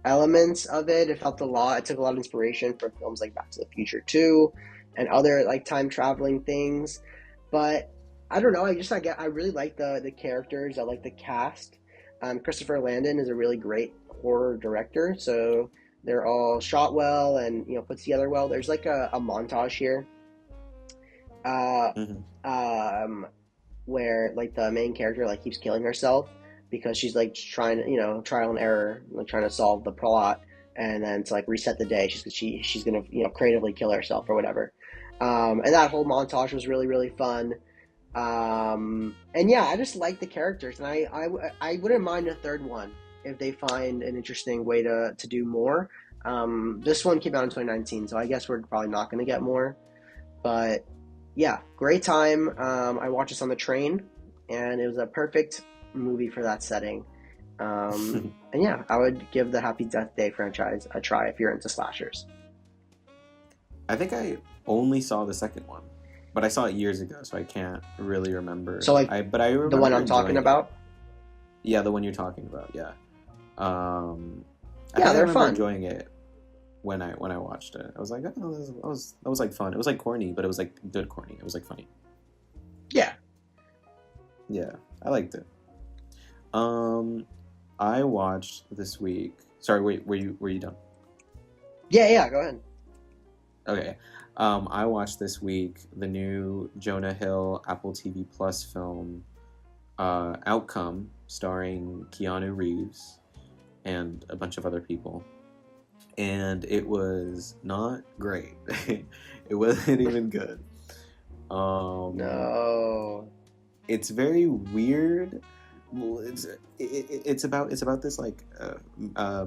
elements of it. It felt a lot. It took a lot of inspiration from films like Back to the Future 2 and other like time traveling things. But I don't know. I really like the characters. I like the cast. Christopher Landon is a really great horror director, so they're all shot well and put together well. There's like a montage here, uh, Mm-hmm. um, where like the main character like keeps killing herself because she's like trying to trial and error, like trying to solve the plot, and then to like reset the day, she's gonna creatively kill herself or whatever. And that whole montage was really really fun. And yeah, I just like the characters, and I wouldn't mind a third one if they find an interesting way to do more. This one came out in 2019, so I guess we're probably not going to get more. But yeah, great time. I watched this on the train, and it was a perfect movie for that setting. And yeah, I would give the Happy Death Day franchise a try if you're into slashers. I think I only saw the second one, but I saw it years ago, so I can't really So remember. like I the one remember I'm talking enjoying it. about. Yeah, the one you're talking about. Yeah. I Yeah, think I they're remember fun. enjoying it when I watched it. I was like, oh, that was like fun. It was like corny, but it was like good corny. It was like funny. Yeah. Yeah, I liked it. Um, I watched this week. Sorry, wait, were you done? Yeah, yeah, go ahead. Okay. I watched this week the new Jonah Hill Apple TV Plus film, Outcome, starring Keanu Reeves and a bunch of other people. And it was not great. It wasn't even good. Um, No. it's very weird. Well, it's about this like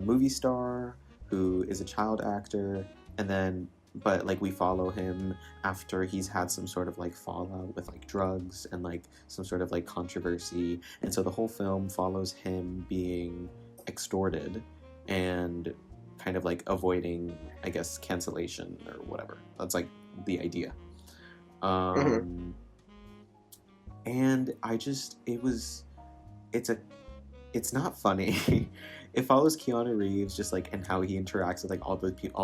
movie star who is a child actor, and then but like we follow him after he's had some sort of like fallout with like drugs and like some sort of like controversy, and so the whole film follows him being extorted and kind of like avoiding, I guess, cancellation or whatever. That's like the idea. Hmm. Um, and I just it's a it's not funny. It follows Keanu Reeves just like and how he interacts with like all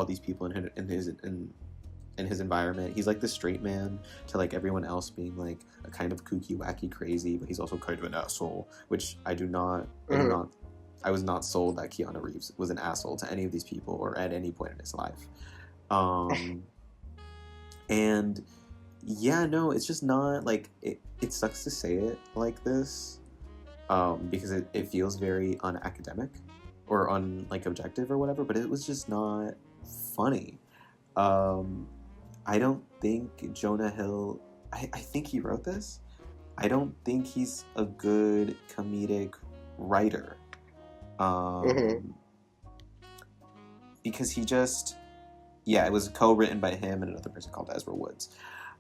these people in his environment. He's like the straight man to like everyone else being like a kind of kooky, wacky, crazy, but he's also kind of an asshole. Which Hmm. I was not sold that Keanu Reeves was an asshole to any of these people or at any point in his life. Um, and yeah, no, it's just not like it sucks to say it like this, because it feels very unacademic or like objective or whatever, but it was just not funny. Um, I don't think Jonah Hill, I think he wrote this. I don't think he's a good comedic writer. Hmm. Um, because he just, yeah, it was co-written by him and another person called Ezra Woods.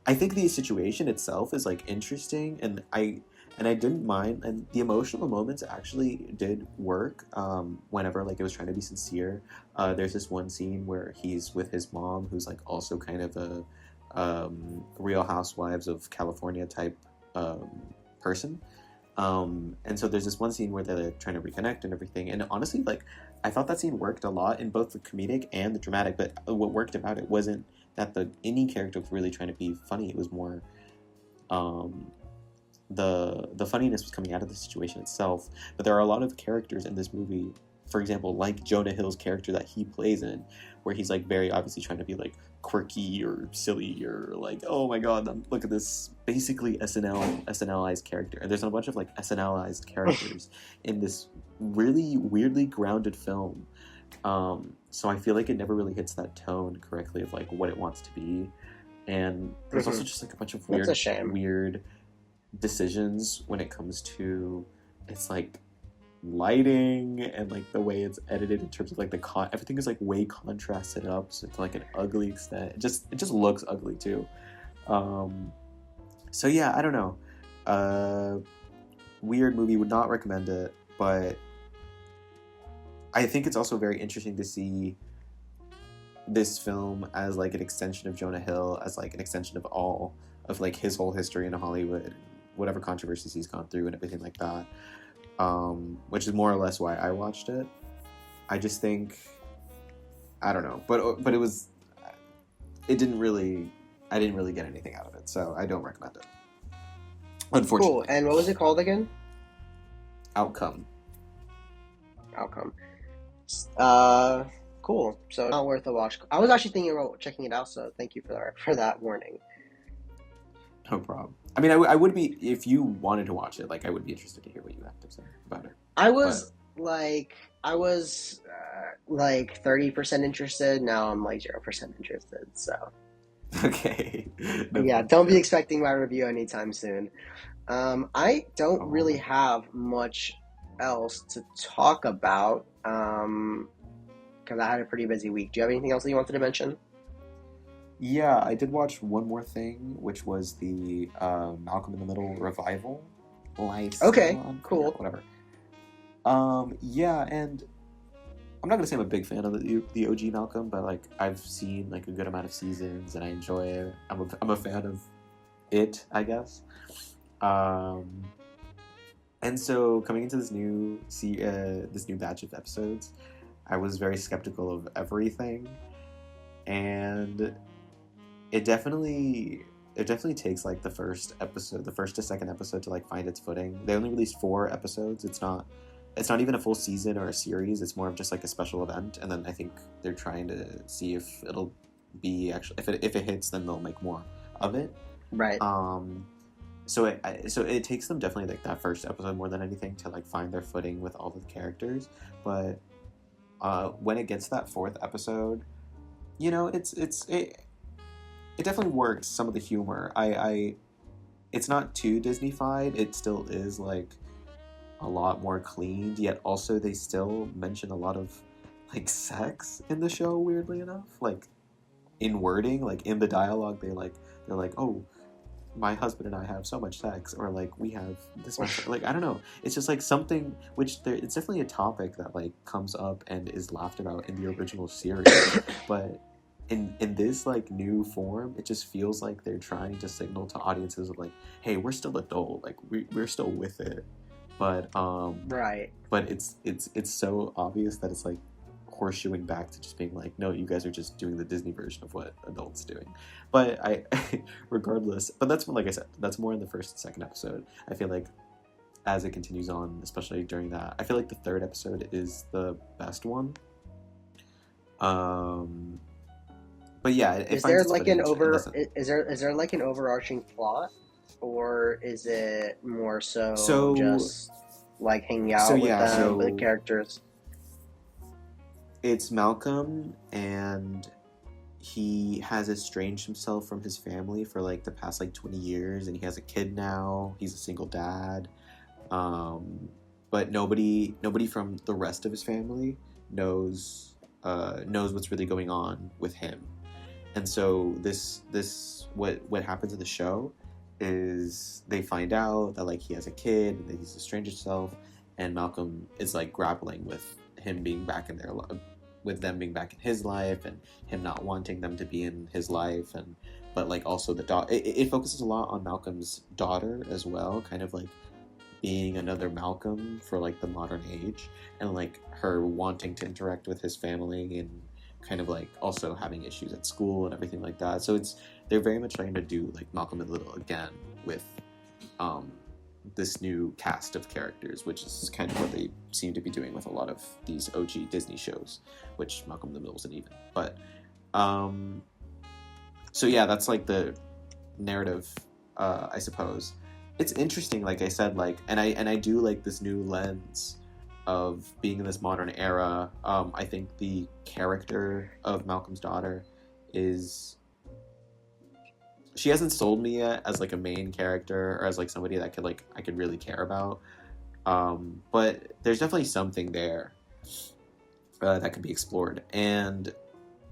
I think the situation itself is like interesting, and I didn't mind, and the emotional moments actually did work. Whenever like it was trying to be sincere, there's this one scene where he's with his mom, who's like also kind of a Real Housewives of California type person. And so there's this one scene where they're like, trying to reconnect and everything. And honestly, like I thought that scene worked a lot in both the comedic and the dramatic. But what worked about it wasn't that any character was really trying to be funny. It was more um, the funniness was coming out of the situation itself. But there are a lot of characters in this movie, for example, like Jonah Hill's character that he plays in, where he's like very obviously trying to be like quirky or silly or like, oh my god, look at this basically SNLized character. And there's a bunch of like SNLized characters in this really weirdly grounded film. So I feel like it never really hits that tone correctly of like what it wants to be. And there's Hmm. also just like a bunch of That's a shame. weird decisions when it comes to its like lighting and like the way it's edited in terms of like everything is like way contrasted up so to like an ugly extent. It just looks ugly too. Um, so yeah, I don't know. Uh, Weird movie, would not recommend it, but I think it's also very interesting to see this film as like an extension of Jonah Hill, as like an extension of all of like his whole history in Hollywood, whatever controversies he's gone through and everything like that. Which is more or less why I watched it. I just think I don't know, but it didn't really I didn't really get anything out of it, so I don't recommend it. Cool. Unfortunately, And what was it called again? Outcome. Outcome. Uh, cool. So not worth a watch. I was actually thinking about checking it out, so thank you for that warning. No problem. I mean, I would be if you wanted to watch it. Like, I would be interested to hear what you have to say about it. I But was like 30% interested. Now I'm like 0% interested. So okay, no yeah, problem. don't be expecting my review anytime soon. I don't All really right. have much else to talk about. Because I had a pretty busy week. Do you have anything else that you wanted to mention? Yeah, I did watch one more thing, which was the Malcolm in the Middle revival. Okay, Lifestyle, cool. whatever. Yeah, and I'm not gonna say I'm a big fan of the OG Malcolm, but like I've seen like a good amount of seasons and I enjoy it. I'm a fan of it, I guess. Um, And so coming into this new batch of episodes, I was very skeptical of everything, and it definitely it definitely takes like the first to second episode to like find its footing. They only released 4 episodes. It's not even a full season or a series. It's more of just like a special event, and then I think they're trying to see if it'll be actually if it hits, then they'll make more of it. Right. Um, so it takes them definitely like that first episode more than anything to like find their footing with all the characters. But when it gets to that fourth episode, it definitely works. Some of the humor, it's not too Disney-fied. It still is like a lot more cleaned. Yet also they still mention a lot of like sex in the show. Weirdly enough, like in wording, like in the dialogue, they're like, oh, my husband and I have so much sex, or like we have this much. Like I don't know. It's just like something which it's definitely a topic that like comes up and is laughed about in the original series, but in this like new form, it just feels like they're trying to signal to audiences of like, hey, we're still adult, like we're still with it, but Right. but it's so obvious that it's like horseshoeing back to just being like, no, you guys are just doing the Disney version of what adults doing. But I, regardless, but that's like I said, that's more in the first and second episode. I feel like as it continues on, especially during that, I feel like the third episode is the best one. Um, but yeah, it Is finds there its like footing. is there like an overarching plot, or is it more so So just like hanging so out with yeah, them, with the so characters? it's Malcolm, and he has estranged himself from his family for like the past like 20 years, and he has a kid now. He's a single dad. But nobody from the rest of his family knows what's really going on with him. And so what happens in the show is they find out that like he has a kid and that he's estranged himself, and Malcolm is like grappling with him being back in their with them being back in his life, and him not wanting them to be in his life, and but like also the daughter. It focuses a lot on Malcolm's daughter as well, kind of like being another Malcolm for like the modern age, and like her wanting to interact with his family, and kind of like also having issues at school and everything like that. So they're very much trying to do like Malcolm in the Middle again with um this new cast of characters, which is kind of what they seem to be doing with a lot of these OG Disney shows, which Malcolm in the Middle isn't even. But um so yeah, that's like the narrative, I suppose. It's interesting, like I said, like and I do like this new lens of being in this modern era. I think the character of Malcolm's daughter is she hasn't sold me yet as like a main character or as like somebody that I could really care about. But there's definitely something there that could be explored, and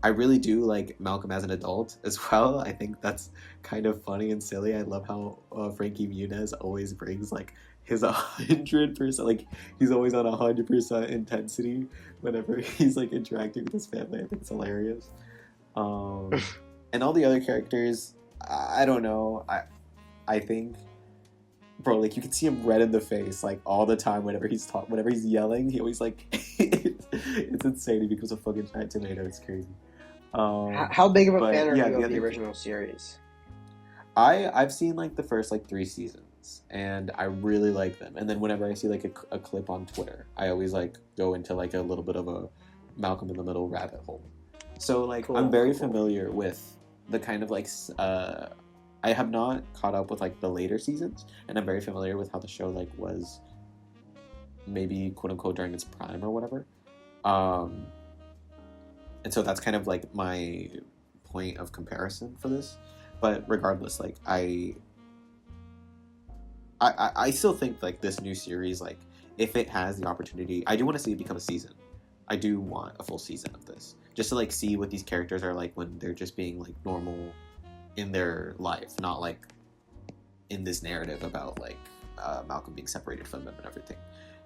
I really do like Malcolm as an adult as well. I think that's kind of funny and silly. I love how Frankie Muniz always brings like his 100%, like he's always on 100% intensity whenever he's like interacting with his family. I think it's hilarious. Um, and all the other characters, I don't know. I think, bro, like you can see him red in the face like all the time whenever he's yelling. He always like it's insane. He becomes a fucking giant tomato. It's crazy. How big of a fan But are yeah, you the of the other original series? I've seen like the first like 3 seasons, and I really like them. And then whenever I see like a clip on Twitter, I always like go into like a little bit of a Malcolm in the Middle rabbit hole. So like I'm very familiar with the kind of like I have not caught up with like the later seasons, and I'm very familiar with how the show like was maybe quote unquote during its prime or whatever. Um, and so that's kind of like my point of comparison for this. But regardless, like I still think like this new series, like if it has the opportunity, I do want to see it become a season. I do want a full season of this, just to like see what these characters are like when they're just being like normal in their life, not like in this narrative about like Malcolm being separated from them and everything.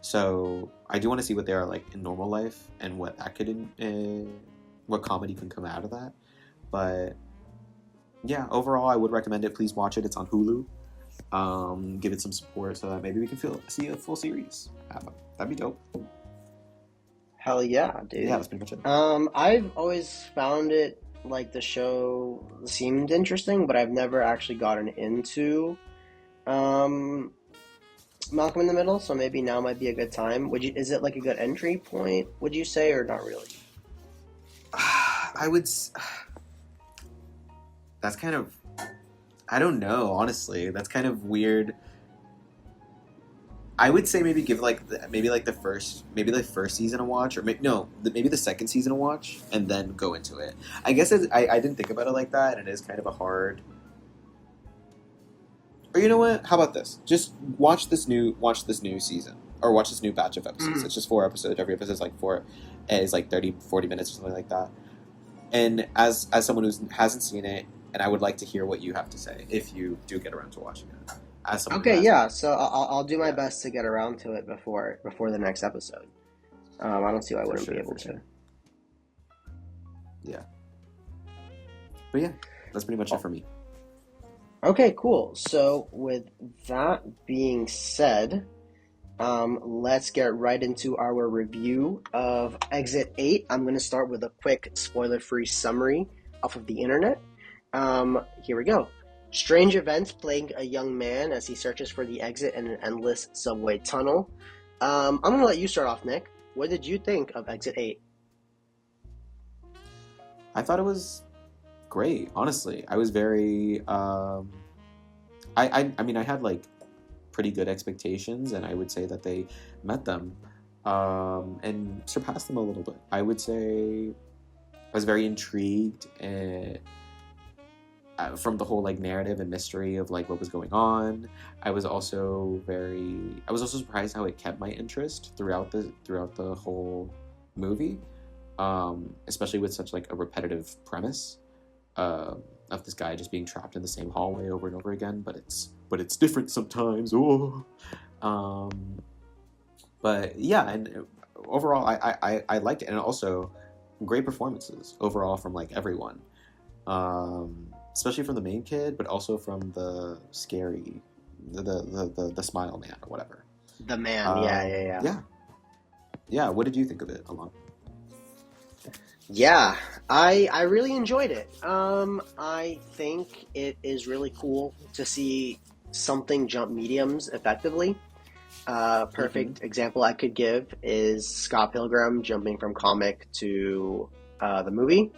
So I do want to see what they are like in normal life, and what that could what comedy can come out of that. But yeah, overall, I would recommend it. Please watch it. It's on Hulu. Give it some support so that maybe we can see a full series. That'd be dope. Hell yeah, Yeah, dude. that's pretty much it. I've always found it like the show seemed interesting, but I've never actually gotten into um Malcolm in the Middle, so maybe now might be a good time. Is it like a good entry point, would you say, or not really? I would. That's kind of. I don't know, honestly. That's kind of weird. I would say maybe give maybe the first season a watch, or maybe the second season a watch, and then go into it. I guess I didn't think about it like that, and it is kind of a hard. Or you know what? How about this? Just watch this new season, or watch this new batch of episodes. Mm. It's just 4 episodes. Every episode is like four, is like 30, 40 minutes or something like that. And as someone who hasn't seen it, and I would like to hear what you have to say if you do get around to watching it. As someone who Okay, hasn't, yeah. So I'll do my yeah, best to get around to it before the next episode. I don't see why I for wouldn't be sure, able for to. sure, yeah. But yeah, that's pretty much it for me. Okay, cool. So with that being said, let's get right into our review of Exit 8. I'm going to start with a quick spoiler-free summary off of the internet. Here we go. Strange events plague a young man as he searches for the exit in an endless subway tunnel. I'm going to let you start off, Nick. What did you think of Exit 8? I thought it was great. Honestly, I was very. I mean, I had like pretty good expectations, and I would say that they met them, and surpassed them a little bit. I would say I was very intrigued from the whole like narrative and mystery of like what was going on. I was also surprised how it kept my interest throughout the whole movie, especially with such like a repetitive premise. Of this guy just being trapped in the same hallway over and over again, but it's different sometimes. Oh, um, but yeah, and overall, I liked it, and also great performances overall from like everyone, especially from the main kid, but also from the scary, the smile man or whatever. The man, yeah. Yeah, yeah. What did you think of it, Alon? Yeah, I really enjoyed it. I think it is really cool to see something jump mediums effectively. Mm-hmm. Perfect example I could give is Scott Pilgrim jumping from comic to the movie,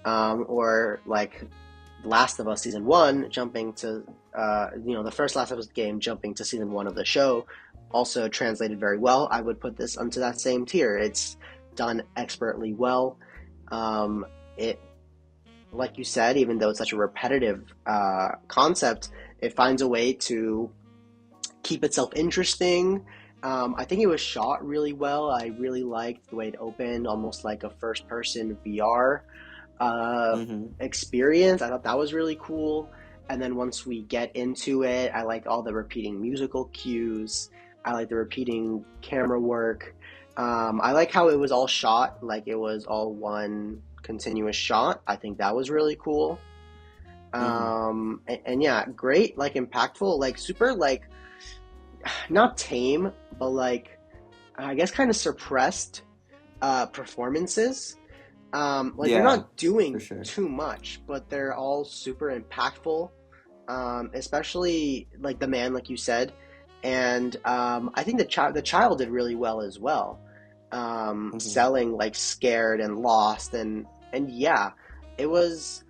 or like Last of Us season one jumping to the first Last of Us game jumping to season one of the show. Also translated very well. I would put this onto that same tier. It's done expertly well. It, like you said, even though it's such a repetitive concept, it finds a way to keep itself interesting. I think it was shot really well. I really liked the way it opened, almost like a first person VR Mm-hmm. experience. I thought that was really cool. And then once we get into it, I like all the repeating musical cues. I like the repeating camera work. I like how it was all shot, like it was all one continuous shot. I think that was really cool. Mm-hmm. And yeah, great, like impactful, like super, like not tame, but like I guess kind of suppressed performances. Like they're Yeah, not for doing sure. too much, but they're all super impactful. Especially like the man, like you said, and I think the child did really well as well. Mm-hmm. Selling like scared and lost, and yeah, it was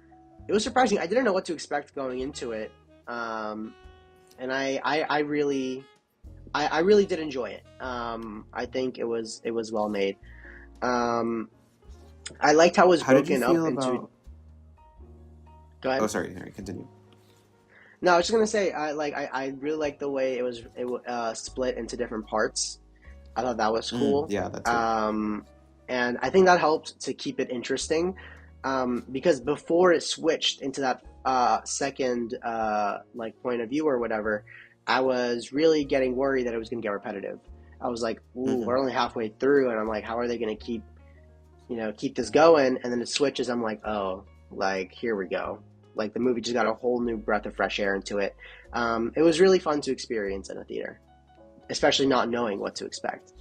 it was surprising. I didn't know what to expect going into it, um, and I really did enjoy it. I think it was well made. Um, I liked how it was How did you broken up feel into. about? Go Oh, ahead. sorry. Harry, continue. No, I was just gonna say I really liked the way it was split into different parts. I thought that was cool, Yeah, that too. um, and I think that helped to keep it interesting, because before it switched into that second like point of view or whatever, I was really getting worried that it was gonna get repetitive. I was like, "Ooh, Mm-hmm. we're only halfway through," and I'm like, "How are they gonna keep this going?" And then it switches. I'm like, "Oh, like here we go." Like the movie just got a whole new breath of fresh air into it. It was really fun to experience in a theater, especially not knowing what to expect.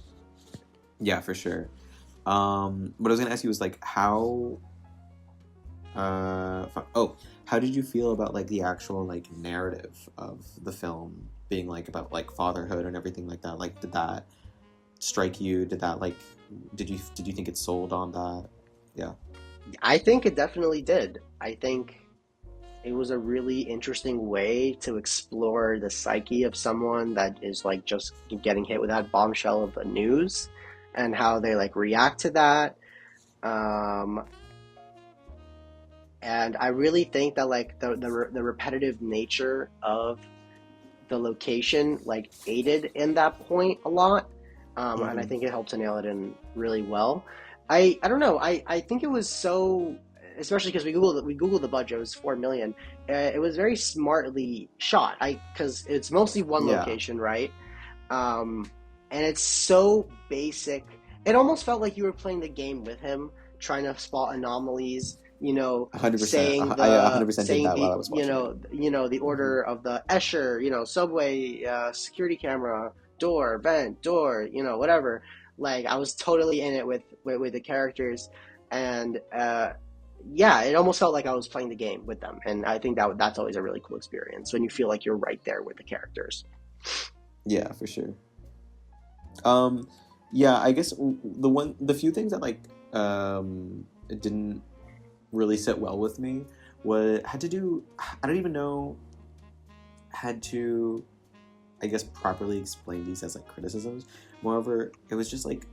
Yeah, for sure. What I was gonna ask you was like how oh, how did you feel about like the actual like narrative of the film being like about like fatherhood and everything like that? Like, did that strike you? Did that like did you think it sold on that? Yeah. I think it definitely did. I think it was a really interesting way to explore the psyche of someone that is like just getting hit with that bombshell of the news and how they like react to that. Um, and I really think that like the repetitive nature of the location like aided in that point a lot, and I Mm-hmm. think it helped to nail it in really well. I don't know. I think it was so, especially because we googled the budget. It was 4 million. It was very smartly shot. I because it's mostly one Yeah. location, right? Um, and it's so basic. It almost felt like you were playing the game with him, trying to spot anomalies. 100%. Saying I the 100% did saying that while I the was watching it. the Hmm. order of the Escher, subway, security camera, door, vent, door, whatever. Like I was totally in it with the characters, and yeah, it almost felt like I was playing the game with them, and I think that's always a really cool experience when you feel like you're right there with the characters. Yeah, for sure. Um, yeah, I guess the few things that like it didn't really sit well with me was had to do I don't even know had to I guess properly explain these as like criticisms. Moreover, it was just like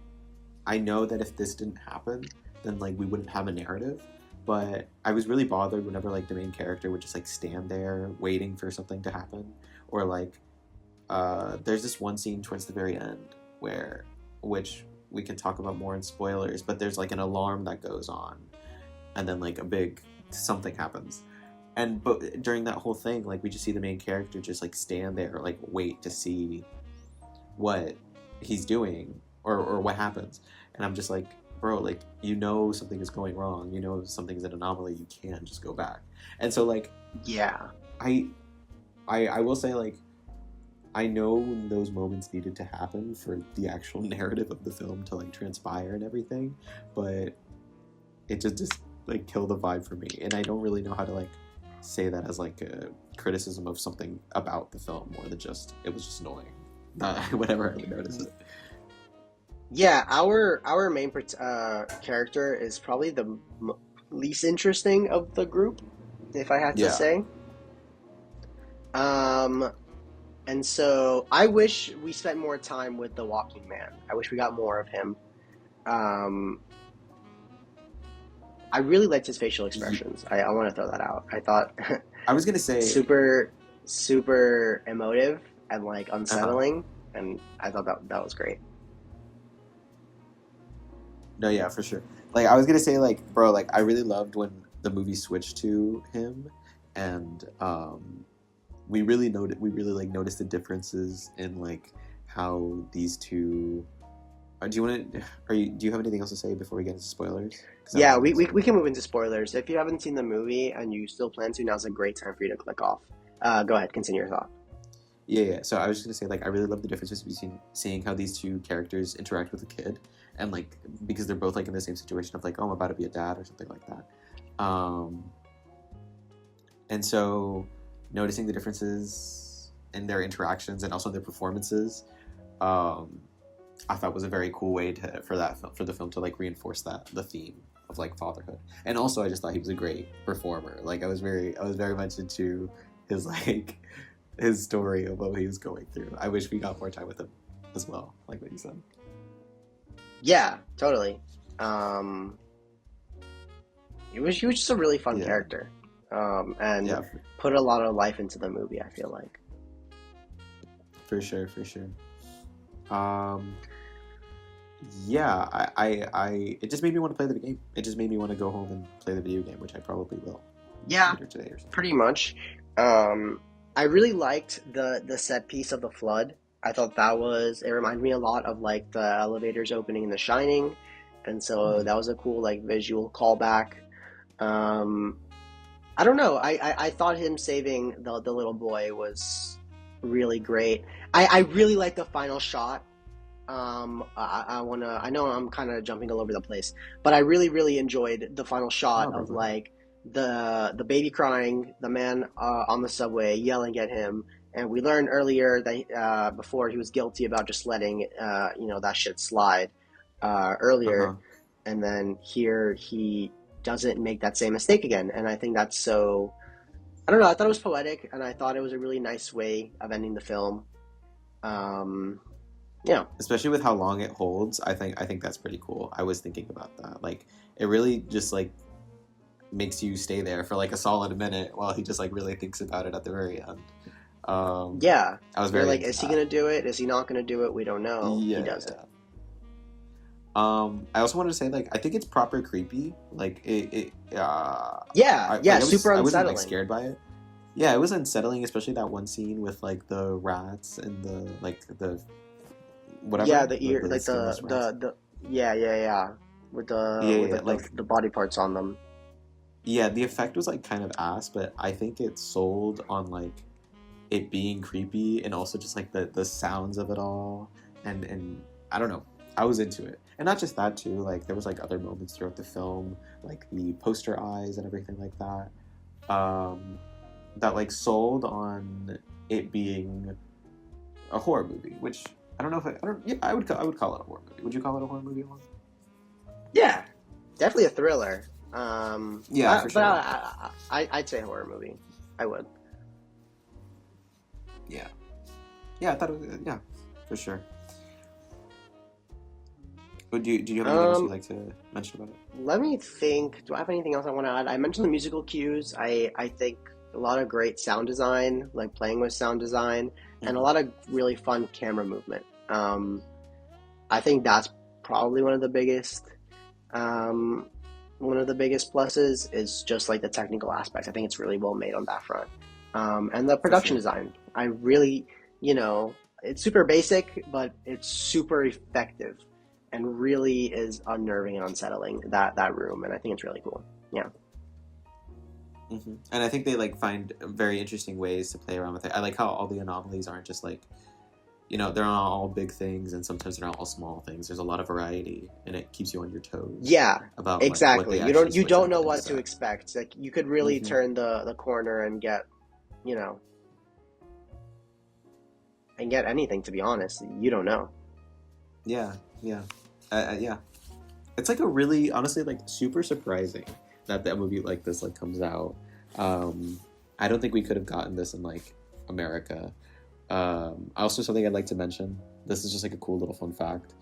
I know that if this didn't happen, then like we wouldn't have a narrative. But I was really bothered whenever like the main character would just like stand there waiting for something to happen, or like there's this one scene towards the very end where, which we can talk about more in spoilers, but there's like an alarm that goes on, and then like a big something happens, and but during that whole thing, like we just see the main character just like stand there, like wait to see what he's doing or what happens, and I'm just like, bro, like something is going wrong, something's an anomaly, you can't just go back, and so like Yeah, I I will say like I know those moments needed to happen for the actual narrative of the film to like transpire and everything, but it just like killed the vibe for me, and I don't really know how to like say that as like a criticism of something about the film more than just it was just annoying. Whenever I would notice it. yeah. Our main character is probably the least interesting of the group, if I had to Yeah. say. Um, And so I wish we spent more time with the Walking Man. I wish we got more of him. Um, I really liked his facial expressions. I want to throw that out. I thought I was gonna say, super, super emotive and like uh huh. unsettling, and I thought that was great. No, yeah, for sure. Like I was gonna say, like, bro, like I really loved when the movie switched to him, and we really like noticed the differences in like how these two. Do you want to? Do you have anything else to say before we get into spoilers? Because I don't Yeah, want to we, miss we, we anything. can move into spoilers. If you haven't seen the movie and you still plan to, now's a great time for you to click off. Go ahead, continue your thought. Yeah, yeah. So I was just gonna say, like, I really love the differences between seeing how these two characters interact with a kid, and like because they're both like in the same situation of like, oh, I'm about to be a dad or something like that. Um, and so noticing the differences in their interactions and also their performances, um, I thought was a very cool way to for the film to like reinforce that the theme of like fatherhood. And also, I just thought he was a great performer. Like I was very much into his like his story of what he was going through. I wish we got more time with him as well, like what you said. Yeah, totally. Um, he was just a really fun Yeah, character, and yeah, put a lot of life into the movie. I feel like. for sure, for sure. Um, yeah, it just made me want to play the game. It just made me want to go home and play the video game, which I probably will Yeah, later today or something. pretty much. Um, I really liked the set piece of the flood. I thought that was it reminded me a lot of like the elevators opening in The Shining, and so Hmm. that was a cool like visual callback. Um, I don't know. I thought him saving the little boy was really great. I really like the final shot. I know I'm kind of jumping all over the place, but I really enjoyed the final shot No, bro, of go ahead. like the baby crying, the man on the subway yelling at him, and we learned earlier that before he was guilty about just letting that shit slide earlier, Uh-huh. and then here he doesn't make that same mistake again, and I think that's so. I don't know. I thought it was poetic, and I thought it was a really nice way of ending the film. Um, yeah. Especially with how long it holds, I think that's pretty cool. I was thinking about that. Like it really just like makes you stay there for like a solid minute while he just like really thinks about it at the very end. Um, Yeah. I was You're very like, into is he that. gonna do it? Is he not gonna do it? We don't know. He does it. Yeah. I also wanted to say like I think it's proper creepy. Like Yeah, yeah, super I wasn't like unsettling. scared by it. Yeah, it was unsettling, especially that one scene with like the rats and the Yeah, whatever the ear, the like skinless rats. yeah, with Yeah, with yeah, like like the body parts on them. yeah, the effect was like kind of ass, but I think it sold on like it being creepy and also just like the sounds of it all and I don't know. I was into it. And not just that too, like there was like other moments throughout the film, like the poster eyes and everything like that. That like sold on it being a horror movie, which I don't know if I don't yeah, I would call it a horror movie. Would you call it a horror movie, Alon? Yeah, definitely a thriller. Yeah, for But sure. I'd say horror movie. I would. Yeah. Yeah, I thought it was yeah, for sure. But do you have anything else you'd Um, like to mention about it? Let me think. Do I have anything else I want to add? I mentioned the musical cues. I think a lot of great sound design, like playing with sound design, and a Mm-hmm. lot of really fun camera movement. I think that's probably um, one of the biggest pluses is just like the technical aspects. I think it's really well made on that front. And the For production sure. design. I really, it's super basic, but it's super effective and really is unnerving and unsettling that room. And I think it's really cool. Yeah. And I think they like find very interesting ways to play around with it. I like how all the anomalies aren't just like they're not all big things, and sometimes they're not all small things. There's a lot of variety, and it keeps you on your toes Yeah, about like what exactly. they actually You switch don't up know and what to instead. expect. Like you could really Hmm. turn the corner and you know, get anything to be honest. You don't know. Yeah, yeah, yeah. It's like a really honestly like super surprising that that movie like this like comes out. Um, I don't think we could have gotten this in like America. Also, something I'd like to mention. This is just like a cool little fun fact.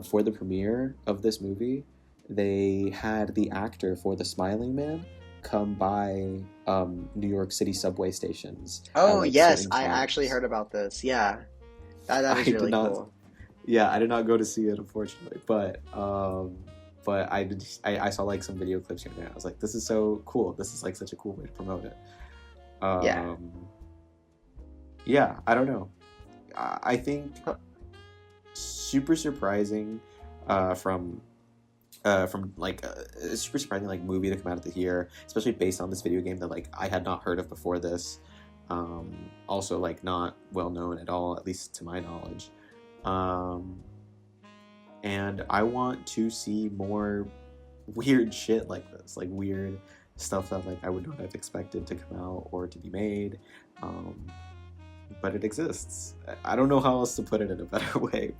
For the premiere of this movie, they had the actor for the Smiling Man come by New York City subway stations at Oh, like yes, certain I actually times. heard about this. Yeah. That I is did really not, cool. yeah, I did not go to see it unfortunately, but I did. I saw like some video clips here and there. I was like, this is so cool. This is like such a cool way to promote it. Yeah. Um, yeah, I don't know. I think Huh. super surprising from like a super surprising like movie to come out of the year, especially based on this video game that like I had not heard of before this. Also like not well known at all, at least to my knowledge. Um, and I want to see more weird shit like this, like weird stuff that like I would not have expected to come out or to be made. Um, but it exists. I don't know how else to put it in a better way,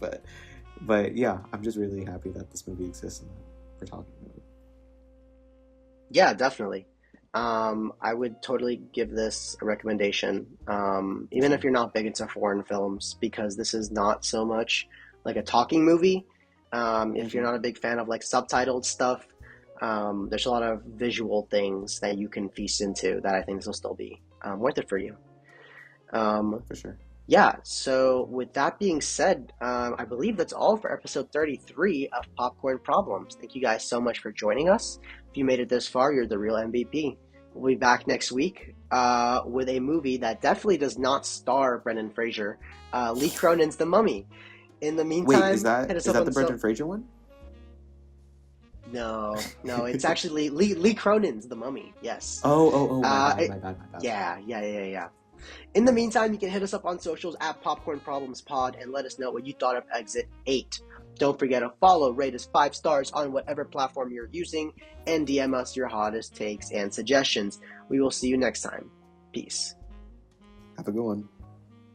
but yeah, I'm just really happy that this movie exists and that we're talking about it. Yeah, definitely. I would totally give this a recommendation, even if Mm-hmm. you're not big into foreign films, because this is not so much like a talking movie. If you're Mm-hmm. not a big fan of like subtitled stuff, there's a lot of visual things that you can feast into that I think this will still be worth it for you. Um, For sure. yeah, so with that being said, I believe that's all for episode 33 of Popcorn Problems. Thank you guys so much for joining us. If you made it this far, you're the real MVP. We'll be back next week with a movie that definitely does not star Brendan Fraser, Lee Cronin's The Mummy. In the Wait, meantime, hit us is up that on the so. Brendan Fraser one? No, it's actually Lee Cronin's The Mummy. Yes. Oh, my bad, It, my bad, my bad. yeah. In the meantime, you can hit us up on socials at Popcorn Problems Pod and let us know what you thought of Exit 8. Don't forget to follow, rate us 5 stars on whatever platform you're using, and DM us your hottest takes and suggestions. We will see you next time. Peace. Have a good one.